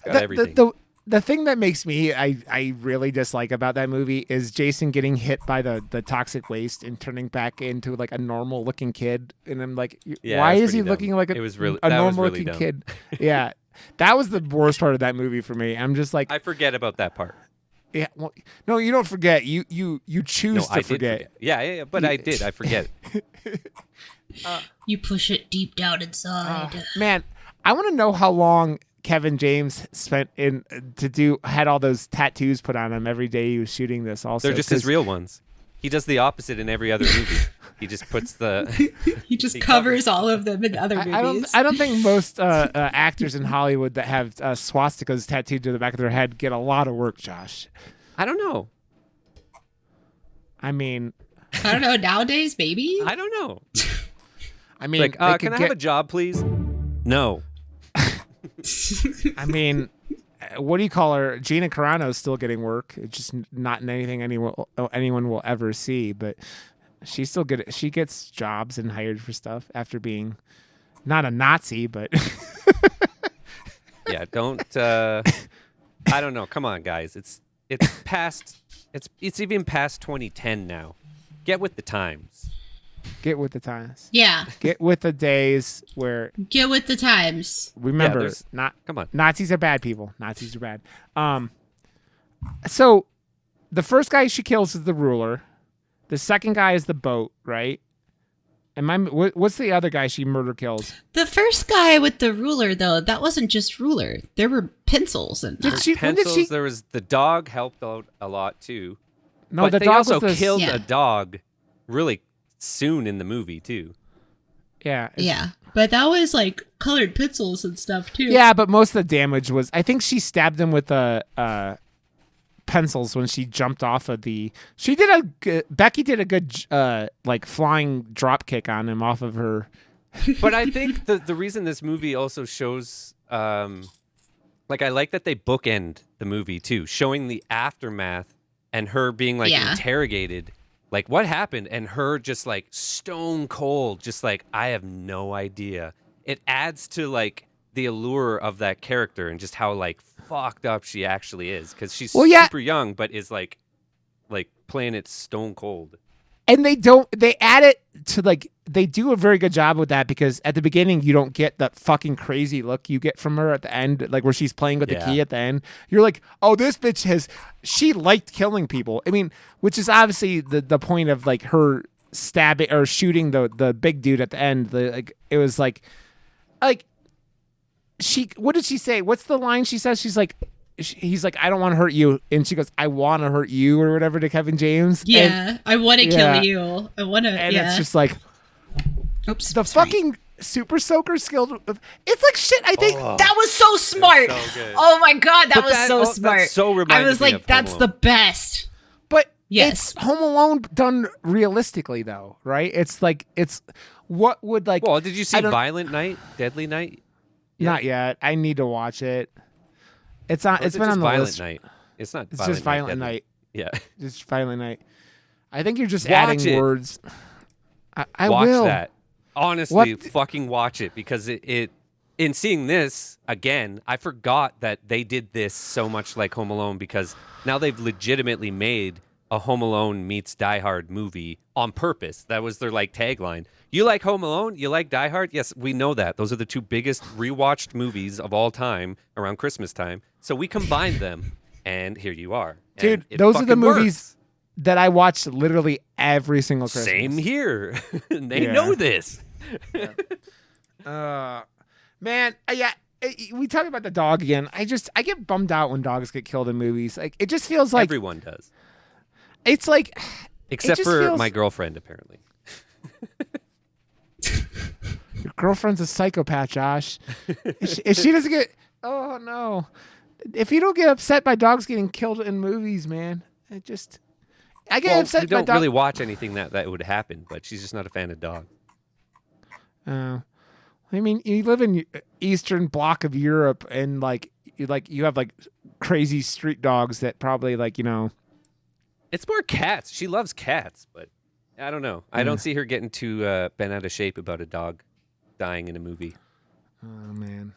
got everything. The thing that makes me I really dislike about that movie is Jason getting hit by the toxic waste and turning back into like a normal looking kid, and I'm like, why is he dumb. looking like a normal looking dumb. kid? Yeah, that was the worst part of that movie for me. I'm just like, I forget about that part. Yeah, well, no, you don't forget. You choose to forget. Yeah, but I did. I forget. You push it deep down inside. Man, I want to know how long Kevin James spent had all those tattoos put on him every day he was shooting this. Also, they're just his real ones. He does the opposite in every other movie. He just puts he covers all of them in other movies. I don't think most actors in Hollywood that have swastikas tattooed to the back of their head get a lot of work, Josh. I don't know. I mean, I don't know. Nowadays, maybe. I don't know. I mean, like, can I have a job, please? No. I mean, what do you call her? Gina Carano's still getting work. It's just not in anything anyone will ever see, but she's still good. She gets jobs and hired for stuff after being not a Nazi, but yeah, don't. I don't know. Come on, guys. It's past. It's even past 2010 now. Get with the times. Get with the times. Yeah. Get with the days where. Get with the times. Remember, come on. Nazis are bad people. Nazis are bad. So, the first guy she kills is the ruler. The second guy is the boat, right? And what's the other guy she murder kills? The first guy with the ruler, though, that wasn't just ruler. There were pencils and pencils. There was the dog helped out a lot too. No, but the they dog also was killed a dog really soon in the movie too. Yeah. Yeah. But that was like colored pencils and stuff too. Yeah, but most of the damage was, I think she stabbed him with pencils when she jumped off of the. Becky did a good like flying drop kick on him off of her. But I think the reason this movie also shows, like I like that they bookend the movie too, showing the aftermath and her being like interrogated. Like, what happened? And her just, like, stone cold, just like, I have no idea. It adds to, like, the allure of that character and just how, like, fucked up she actually is. Because she's super young, but is, like, playing it stone cold. And they add it to, like, they do a very good job with that because at the beginning, you don't get that fucking crazy look you get from her at the end, like where she's playing with the key at the end. You're like, oh, this bitch she liked killing people. I mean, which is obviously the point of like her stabbing or shooting the big dude at the end. It was like what did she say? What's the line she says? She's like, he's like, I don't want to hurt you. And she goes, I want to hurt you or whatever to Kevin James. Yeah, I want to kill you. I want to. And it's just like, oops, the fucking super soaker skill. It's like shit. I think that was so smart. So good. Oh my god, that was so smart. That so I was like, that's the best. But yes, it's Home Alone done realistically though, right? It's like what would like. Well, did you see Violent Night, Deadly Night? Not yet. I need to watch it. It's on. It's been on the Violent list. Night. It's not. It's just Violent Night. Yeah. Just Violent Night. I think you're just Watch adding it. words. I watch will. that. Honestly, fucking watch it because it. In seeing this again, I forgot that they did this so much like Home Alone because now they've legitimately made a Home Alone meets Die Hard movie on purpose. That was their like tagline. You like Home Alone? You like Die Hard? Yes, we know that. Those are the two biggest rewatched movies of all time around Christmas time. So we combined them, and here you are. Dude, those are the movies that I watch literally every single Christmas. Same here. They know this. Man, we talk about the dog again. I get bummed out when dogs get killed in movies. Like it just feels like everyone does. It's like except for my girlfriend, apparently. Your girlfriend's a psychopath, Josh. If she doesn't get, oh no! If you don't get upset by dogs getting killed in movies, man, I get upset. We don't really watch anything that would happen, but she's just not a fan of dogs. I mean, you live in Eastern Bloc of Europe, and you have like crazy street dogs that probably It's more cats. She loves cats, but I don't know. I don't see her getting too bent out of shape about a dog dying in a movie. Oh man.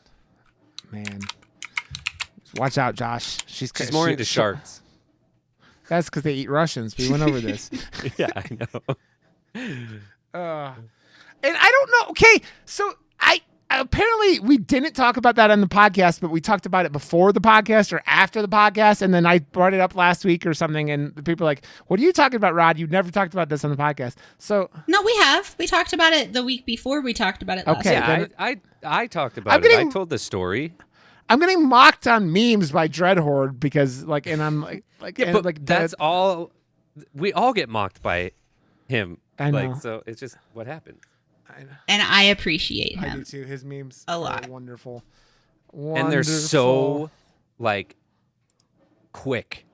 Watch out, Josh. She's more into sharks. That's because they eat Russians. We went over this. Yeah, I know. And I don't know. Okay, so apparently we didn't talk about that on the podcast, but we talked about it before the podcast or after the podcast, and then I brought it up last week or something, and the people are like, "What are you talking about, Rod? You never talked about this on the podcast." So no, we have. We talked about it the week before we talked about it last week. Yeah, I talked about it. I told the story. I'm getting mocked on memes by Dreadhorde because that's all. We all get mocked by him. I know. So it's just what happens. And I appreciate him. I do too. His memes a lot. Are wonderful. And they're so quick.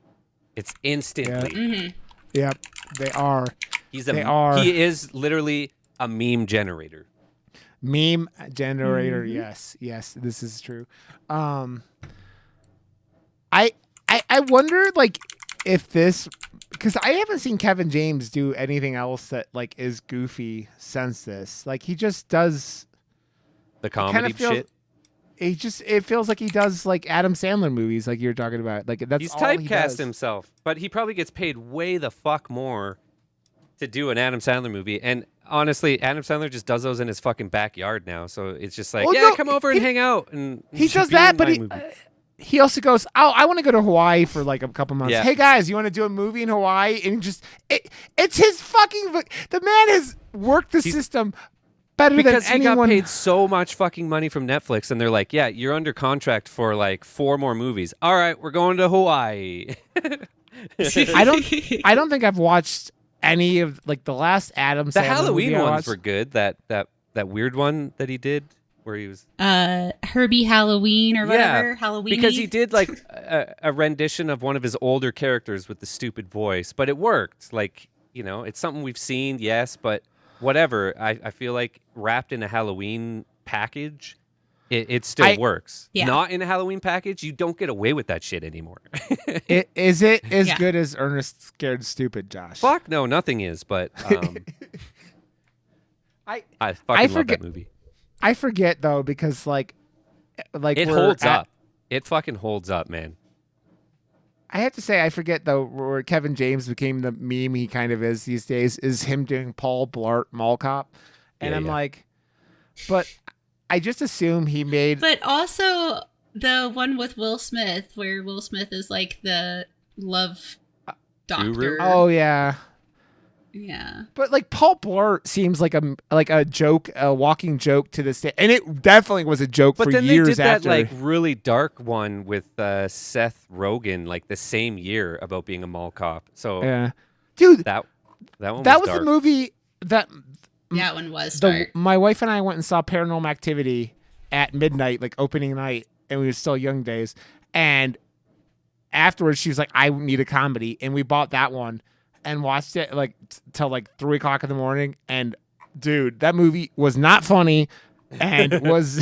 It's instantly. Yeah. Mm-hmm. Yep, they are. He is literally a meme generator. Meme generator. Mm-hmm. Yes, this is true. I wonder if this, because I haven't seen Kevin James do anything else that is goofy since this. He just does the comedy shit. It feels like he does Adam Sandler movies, like you're talking about. That's he's all he typecast does. himself, but he probably gets paid way the fuck more to do an Adam Sandler movie. And honestly, Adam Sandler just does those in his fucking backyard now. So it's just come over and hang out. And he does that, but he also goes, "Oh, I want to go to Hawaii for a couple months. Yeah. Hey guys, you want to do a movie in Hawaii?" And it's his fucking. The man has worked the system better than anyone. Because he got paid so much fucking money from Netflix, and they're like, "Yeah, you're under contract for 4 more movies. All right, we're going to Hawaii." I don't think I've watched any of the last Adam Sandler The Halloween movie I ones watched. were good. That that weird one that he did where he was Herbie Halloween or whatever. Yeah, Halloween. because he did like a rendition of one of his older characters with the stupid voice, but it worked. Like, you know, it's something we've seen, yes, but whatever. I feel like wrapped in a Halloween package, it still works. Yeah. Not in a Halloween package, you don't get away with that shit anymore. Is it as Yeah. good as Ernest Scared Stupid, Josh? Fuck no, nothing is. But I fucking love forget- that movie. I forget though because like It we're holds at- up. It fucking holds up, man. I have to say I forget though where Kevin James became the meme he kind of is these days is him doing Paul Blart Mall Cop, and Yeah, I'm yeah. like, but I just assume he made. But also the one with Will Smith, where Will Smith is like the love doctor. Guru? Oh yeah. Yeah. But like Paul Blart seems like a joke, a walking joke to this day, and it definitely was a joke But for then years they did after. that like really dark one with Seth Rogen, like the same year about being a mall cop. So Yeah, dude, that one that was was dark. the movie that That one was dark. my wife and I went and saw Paranormal Activity at midnight, like opening night, and we were still young days. And afterwards, she was like, "I need a comedy," and we bought that one and watched it like till like 3 o'clock in the morning. And dude, that movie was not funny, and was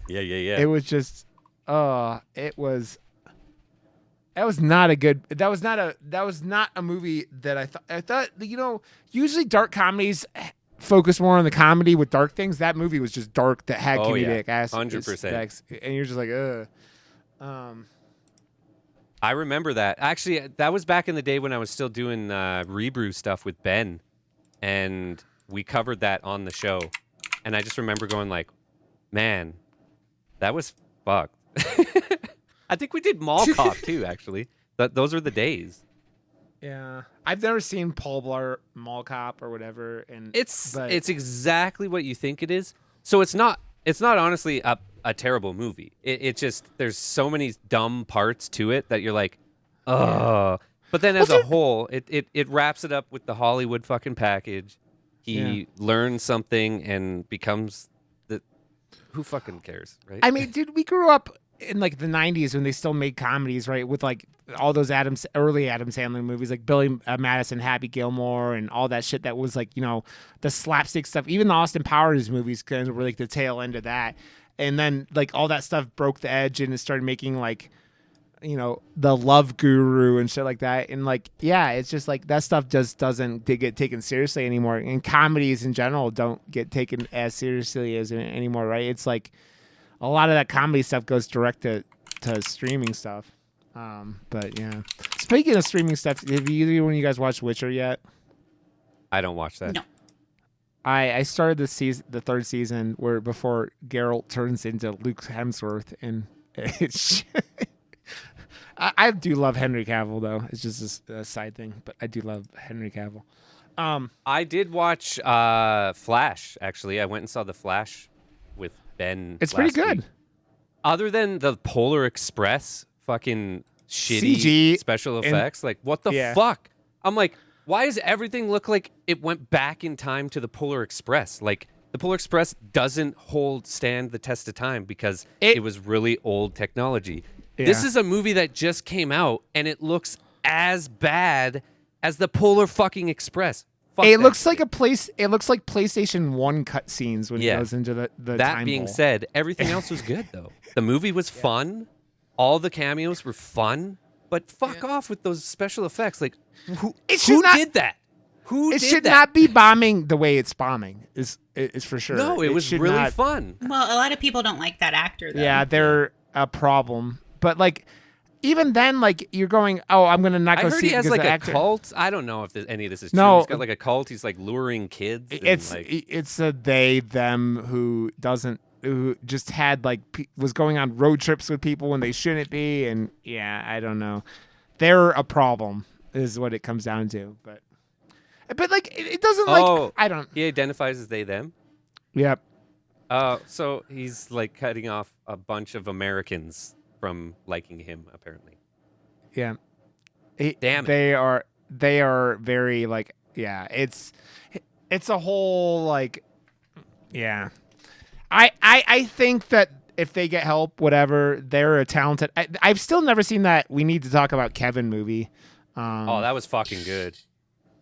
Yeah. it was just, it was. That was not a good. That was not a movie that I thought. I thought, you know, usually dark comedies focus more on the comedy with dark things. That movie was just dark that had Oh, yeah. comedic aspects, 100%. and you're just like, ugh. I remember that. Actually, that was back in the day when I was still doing rebrew stuff with Ben, and we covered that on the show. And I just remember going like, man, that was fucked. I think we did Mall Cop too, actually. Those were the days. Yeah, I've never seen Paul Blart Mall Cop or whatever, and It's but- exactly what you think it is. So it's not honestly a terrible movie. It just there's so many dumb parts to it that you're like, oh. But then as a whole, it wraps it up with the Hollywood fucking package. He learns something and becomes the who fucking cares, right? I mean, dude, we grew up in like the 90s when they still made comedies, right? With like all those early Adam Sandler movies, like Billy Madison, Happy Gilmore, and all that shit that was like, you know, the slapstick stuff. Even the Austin Powers movies kind of were like the tail end of that. And then like all that stuff broke the edge and it started making like, you know, the Love Guru and shit like that. And like, yeah, it's just like that stuff just doesn't get taken seriously anymore. And comedies in general don't get taken as seriously as anymore, right? It's like a lot of that comedy stuff goes direct to streaming stuff. But yeah, speaking of streaming stuff, have either one of you guys watched Witcher yet? I don't watch that. No. I started the third season where before Geralt turns into Luke Hemsworth, and it's I do love Henry Cavill though. It's just a side thing, but I do love Henry Cavill. I did watch Flash, actually. I went and saw The Flash with Ben. It's pretty last good. week. Other than the Polar Express fucking shitty CG special and- effects, like what the Yeah. fuck? I'm like, why does everything look like it went back in time to the Polar Express? Like the Polar Express doesn't stand the test of time because it was really old technology. This Yeah. is a movie that just came out and it looks as bad as the Polar fucking Express. Fuck It that looks shit. like it looks like PlayStation 1 cutscenes when Yeah. it goes into the That time being bowl. said, everything else was good though. The movie was fun. All the cameos were fun. But fuck off with those special effects. Like, who should not- did that? Who It did should that? not be bombing the way it's bombing. Is for sure. No, it was should really not- fun. Well, a lot of people don't like that actor, though. Yeah, they're a problem. But like, even then, like you're going, oh, I'm gonna not I go heard see he it has because like the a actor. cult. I don't know if any of this is true. No. He's got like a cult. He's like luring kids. and, It's like, it's a they them who just had like was going on road trips with people when they shouldn't be, and yeah, I don't know. They're a problem, is what it comes down to. But like it doesn't like I don't. He identifies as they them. Yep. So he's like cutting off a bunch of Americans from liking him. Apparently. Yeah. Damn it. They are very like, yeah, it's a whole like, Yeah. I think that if they get help, whatever, they're a talented. I've still never seen that We Need to Talk About Kevin movie. Oh, that was fucking good.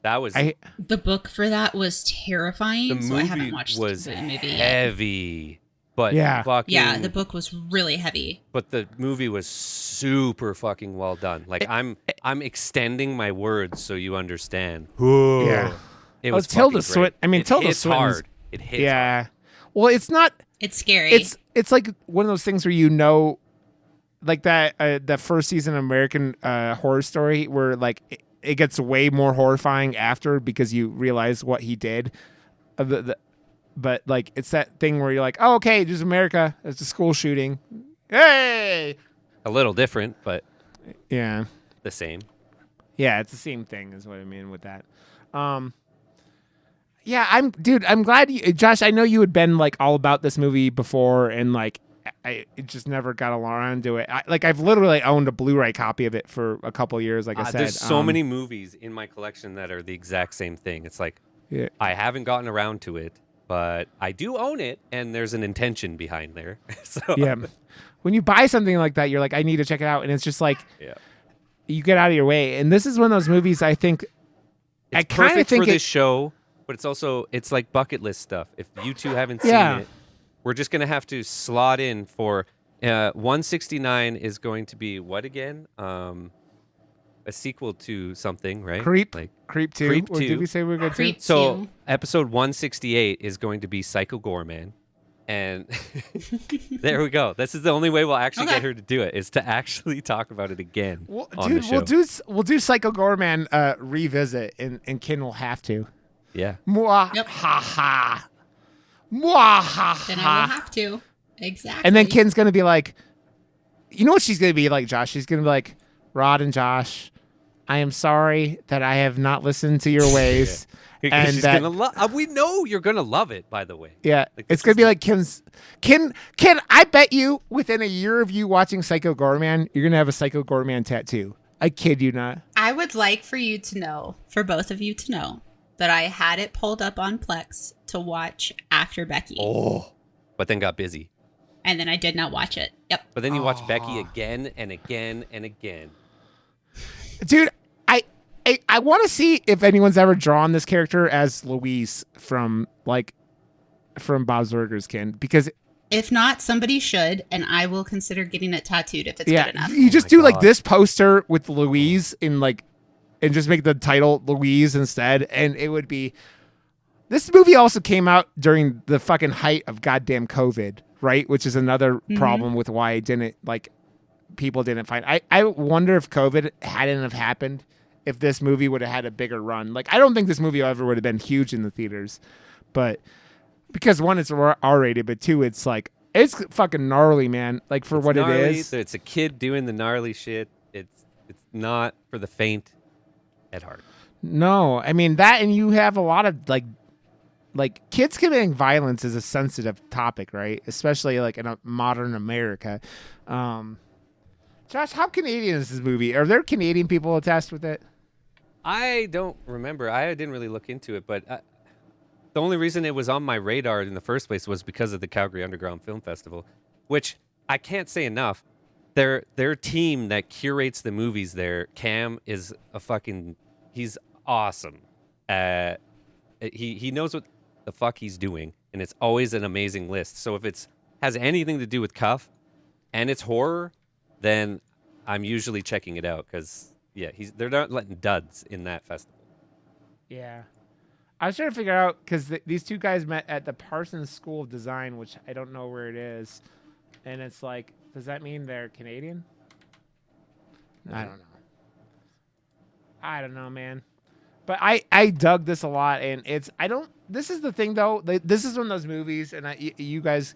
That was The book for that was terrifying. the so I movie haven't watched was the movie yet. heavy, but Yeah. fucking Yeah, the book was really heavy. But the movie was super fucking well done. Like I'm extending my words so you understand. Yeah. It was Tilda fucking Swinton. great. I mean, it Tilda hits Swinton's hard. It hits hard. Yeah. Well, it's not. It's scary. It's like one of those things where like that first season of American Horror Story, where like it gets way more horrifying after because you realize what he did. But like it's that thing where you're like, oh, okay, just America. It's a school shooting. Hey. A little different, but Yeah. the same. Yeah, it's the same thing, is what I mean with that. Yeah, I'm glad Josh, I know you had been like all about this movie before, and like I just never got around to it. I've literally owned a Blu-ray copy of it for a couple years, like I said. There's so many movies in my collection that are the exact same thing. It's like, Yeah. I haven't gotten around to it, but I do own it, and there's an intention behind there. So Yeah. When you buy something like that, you're like, I need to check it out, and it's just like, yeah. you get out of your way. And this is one of those movies I think It's I kind of perfect think for this show, but it's like bucket list stuff. If you two haven't seen Yeah. it, we're just gonna have to slot in for 169 is going to be what again? A sequel to something, right? Creep 2. Creep Or 2. did we say we were going to? Creep So 2. episode 168 is going to be Psycho Gorman. And there we go. This is the only way we'll actually get her to do it, is to actually talk about it again on the show. We'll do Psycho Gorman revisit, and Ken will have to. Yeah. Mwah, Yep. ha ha. Mwah, ha Then I ha. will have to. Exactly. And then Ken's gonna be like, you know what she's gonna be like, Josh? She's gonna be like, Rod and Josh, I am sorry that I have not listened to your ways. And she's that, gonna we know you're gonna love it, by the way. yeah, Like, it's this gonna is be like Ken. I bet you within a year of you watching Psycho Gorman, you're gonna have a Psycho Gorman tattoo. I kid you not. I would like for you to know, for both of you to know, that I had it pulled up on Plex to watch after Becky. Oh. But then got busy. And then I did not watch it. Yep. But then you watch Becky again and again and again. Dude, I want to see if anyone's ever drawn this character as Louise from Bob's Burgers, Ken, because If not, somebody should, and I will consider getting it tattooed if it's good enough. you just my do like God. this poster with Louise and just make the title Louise instead, and it would be. This movie also came out during the fucking height of goddamn COVID, right? Which is another problem with why I didn't people didn't find. I wonder if COVID hadn't have happened, if this movie would have had a bigger run. Like, I don't think this movie ever would have been huge in the theaters, but because one, it's R-rated, but two, it's like, it's fucking gnarly, man. Like, for what Gnarly, it is. It's a kid doing the gnarly shit. It's not for the faint at heart. No, I mean that, and you have a lot of like kids committing violence is a sensitive topic, right? Especially like in a modern America. Josh, how Canadian is this movie? Are there Canadian people attached with it? I don't remember. I didn't really look into it, but the only reason it was on my radar in the first place was because of the Calgary Underground Film Festival, which I can't say enough. Their team that curates the movies there, Cam, is he's awesome. He knows what the fuck he's doing, and it's always an amazing list. So if it's has anything to do with Cuff and it's horror, then I'm usually checking it out because they're not letting duds in that festival. Yeah. I was trying to figure out, because these two guys met at the Parsons School of Design, which I don't know where it is. And it's like, does that mean they're Canadian? I don't know, man. But I dug this a lot, and this is the thing, though. This is one of those movies, and you guys,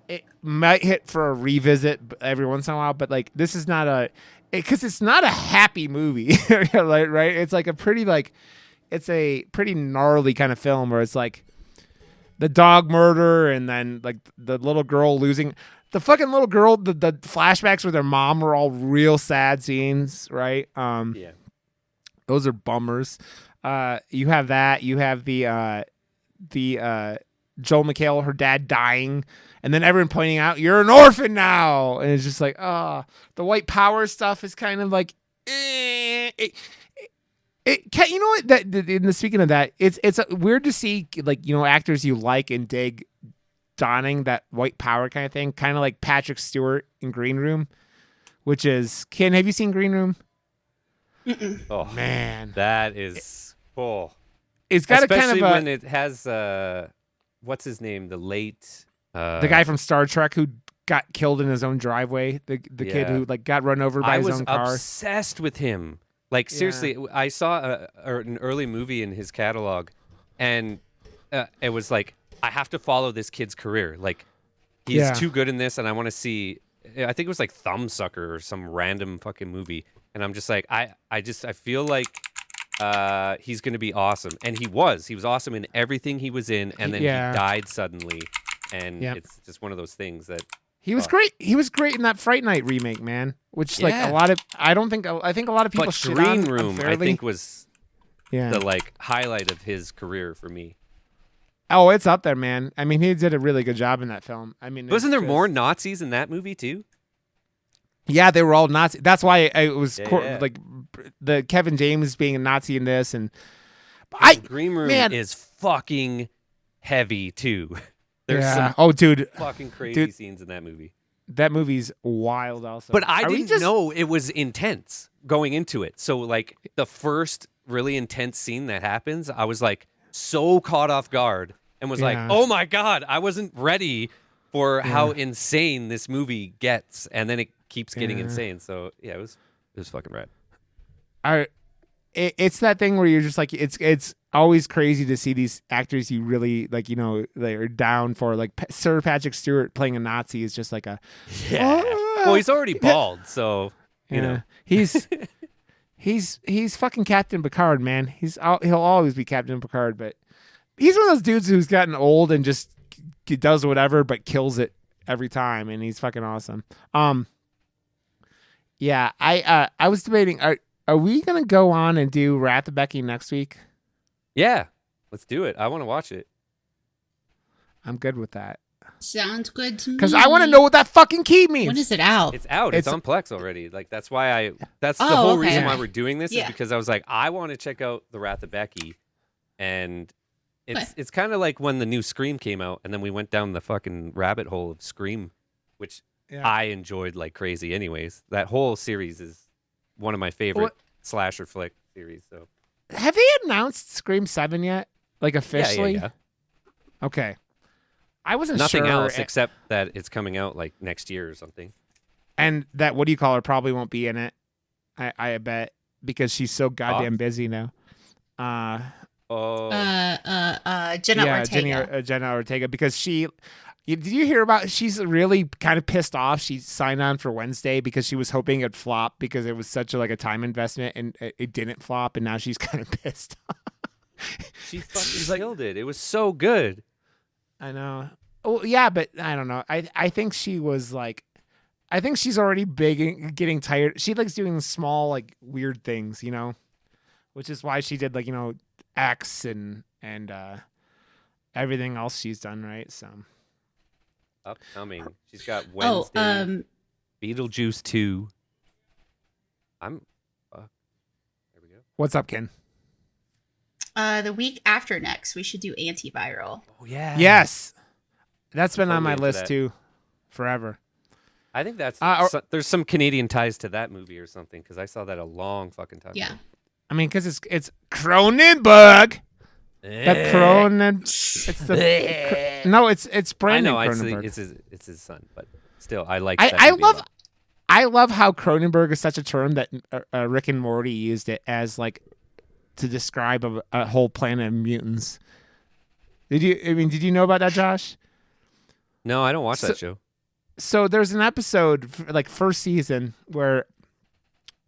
it might hit for a revisit every once in a while, but like, this is not because it's not a happy movie, like, right? It's like it's a pretty gnarly kind of film where it's like the dog murder, and then like the little girl losing the fucking little girl. The flashbacks with her mom were all real sad scenes, right? Yeah. Those are bummers. You have that. You have the Joel McHale, her dad dying, and then everyone pointing out you're an orphan now, and it's just like, the white power stuff is kind of like, it can, you know what, that in the speaking of that, it's weird to see like, you know, actors you like and dig donning that white power kind of thing, kind of like Patrick Stewart in Green Room, which is, Ken, have you seen Green Room? Mm-mm. Oh Man, that is cool. It's got especially a kind of when it has what's his name, the late the guy from Star Trek who got killed in his own driveway, the kid who like got run over by his own car. I was obsessed with him. Like, seriously, I saw an early movie in his catalog, and it was like, I have to follow this kid's career. Like, he's too good in this, and I want to see. I think it was like Thumbsucker or some random fucking movie, and I'm just like, I feel like he's gonna be awesome, and he was awesome in everything he was in, and then he died suddenly, and it's just one of those things that. He was great. He was great in that Fright Night remake, man. Which like a lot of, I think a lot of people shit on Green Room, unfairly. I think was the like highlight of his career for me. Oh, it's up there, man. I mean, he did a really good job in that film. I mean, wasn't there more Nazis in that movie too? Yeah, they were all Nazi. That's why it was like the Kevin James being a Nazi in this, and Green Room is fucking heavy too. There's some fucking crazy scenes in that movie. That movie's wild also. But I didn't know it was intense going into it. So like the first really intense scene that happens, I was like so caught off guard and was like, oh my God, I wasn't ready for how insane this movie gets. And then it keeps getting insane. So yeah, it was fucking rad. It's that thing where you're just like, it's always crazy to see these actors you really like, you know, they're down for, like Sir Patrick Stewart playing a Nazi is just like a well, he's already bald, so you know he's fucking Captain Picard, man. He'll always be Captain Picard, but he's one of those dudes who's gotten old and just does whatever but kills it every time, and he's fucking awesome. Yeah, I was debating, are we gonna go on and do Wrath of Becky next week? Yeah, let's do it. I want to watch it. I'm good with that. Sounds good to me. Because I want to know what that fucking key means. When is it out? It's out. It's on Plex already. Like that's why that's the whole reason why we're doing this is because I was like, I want to check out The Wrath of Becky, and it's kind of like when the new Scream came out, and then we went down the fucking rabbit hole of Scream, which I enjoyed like crazy. Anyways, that whole series is one of my favorite slasher flick series. So. Have they announced Scream 7 yet? Like officially? Yeah. Okay. I wasn't Nothing sure. else except that it's coming out like next year or something. And that what do you call her probably won't be in it. I bet because she's so goddamn busy now. Jenna Ortega, because did you hear about? She's really kind of pissed off. She signed on for Wednesday because she was hoping it'd flop because it was such a time investment, and it didn't flop, and now she's kind of pissed. She fucking killed it. It was so good. I know. Oh yeah, but I don't know. I think she was like, I think she's already big and getting tired. She likes doing small like weird things, you know, which is why she did X and everything else she's done, right? So. Upcoming. She's got Wednesday. Beetlejuice 2. There we go. What's up, Ken? The week after next, we should do Antiviral. Oh yeah. Yes. That's been on my list too, forever. I think that's there's some Canadian ties to that movie or something because I saw that a long fucking time ago. I mean, because it's Cronenberg. That Cronen, it's Brandon Cronenberg. It's his son, but still, I like. I love how Cronenberg is such a term that Rick and Morty used it as to describe a whole planet of mutants. Did you know about that, Josh? No, I don't watch that show. So there's an episode first season where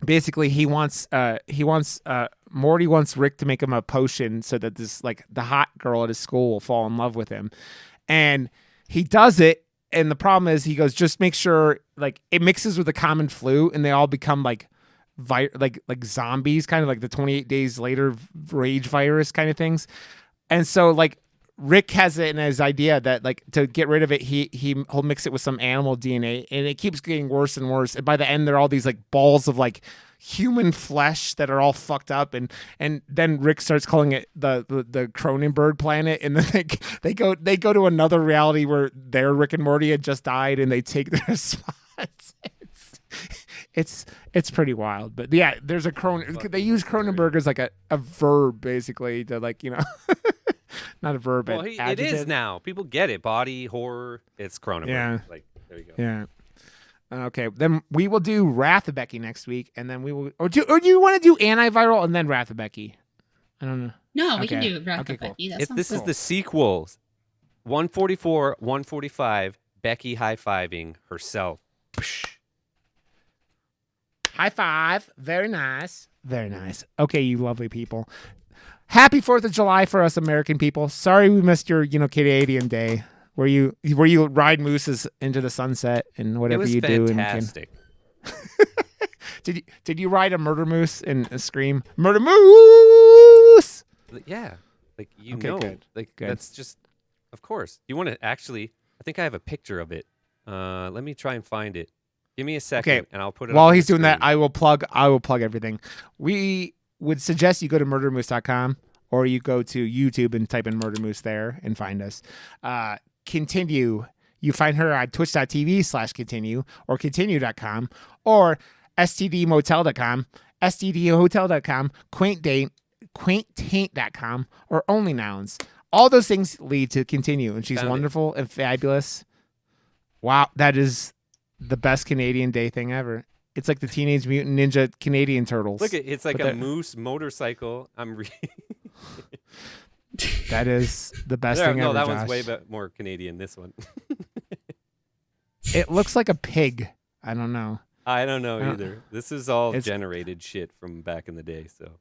basically Morty wants Rick to make him a potion so that this the hot girl at his school will fall in love with him, and he does it. And the problem is he goes, just make sure it mixes with the common flu, and they all become zombies, kind of like the 28 days later rage virus kind of things. And so Rick has it in his idea that like to get rid of it, he'll mix it with some animal DNA, and it keeps getting worse and worse. And by the end, they're all these like balls of like human flesh that are all fucked up, and then Rick starts calling it the Cronenberg planet, and then they go to another reality where their Rick and Morty had just died, and they take their spots. It's pretty wild, but yeah, there's a they use Cronenberg as like a verb basically to like not a verb. Well, it is now. People get it. Body horror. It's Cronenberg. Yeah. Like there you go. Yeah. Okay, then we will do Wrath of Becky next week, and then we will. Or do you want to do Antiviral and then Wrath of Becky? I don't know. No, we can Okay. do Wrath Okay, of cool. Becky. This Cool. is the sequel. 144, 145. Becky high-fiving herself. Psh. High five. Very nice. Very nice. Okay, you lovely people. Happy 4th of July for us American people. Sorry we missed your Canadian Day. Where you ride mooses into the sunset and whatever It was you do. fantastic. Did you ride a murder moose and scream murder moose? Yeah, like Okay, good. like Good. that's just, of course. You want to actually? I think I have a picture of it. Let me try and find it. Give me a second, Okay. and I'll put it. While up on he's the doing that, screen. I will plug everything. We would suggest you go to murdermoose.com or you go to YouTube and type in Murder Moose there and find us. Kintinue. You find her on twitch.tv/Kintinue or Kintinue.com or stdmotel.com, stdhotel.com, quaintaint.com, or Only Nouns. All those things lead to Kintinue, and she's Found it. wonderful and fabulous. Wow, that is the best Canadian Day thing ever. It's like the Teenage Mutant Ninja Canadian Turtles. Look, it's like But a that- moose motorcycle. That is the best thing no, ever, that Josh. one's way more Canadian. This one. It looks like a pig. I don't know. I don't know either. This is all It's- generated shit from back in the day. So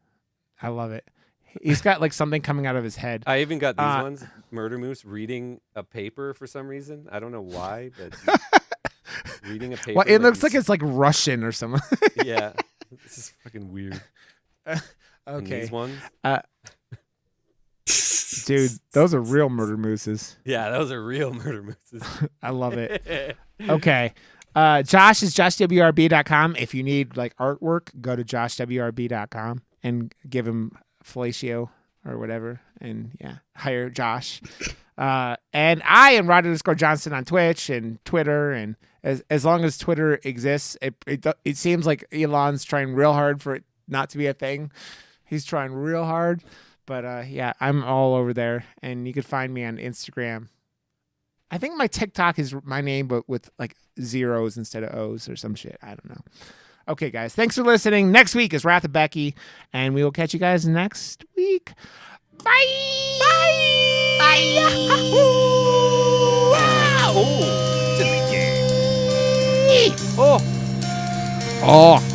I love it. He's got like something coming out of his head. I even got these Uh, ones. Murder Moose reading a paper for some reason. I don't know why, but reading a paper. Well, it looks like he's- it's like Russian or something. Yeah, this is fucking weird. And Okay. these ones. Dude, those are real murder mooses. Yeah, those are real murder mooses. I love it. Okay. Josh is joshwrb.com. If you need like artwork, go to joshwrb.com and give him fellatio or whatever. And yeah, hire Josh. And I am Rod_Johnston on Twitch and Twitter. And as long as Twitter exists, it seems like Elon's trying real hard for it not to be a thing. He's trying real hard. But yeah, I'm all over there. And you can find me on Instagram. I think my TikTok is my name, but with like zeros instead of O's or some shit. I don't know. Okay, guys. Thanks for listening. Next week is Wrath of Becky. And we will catch you guys next week. Bye. Bye. Bye. Oh, Oh.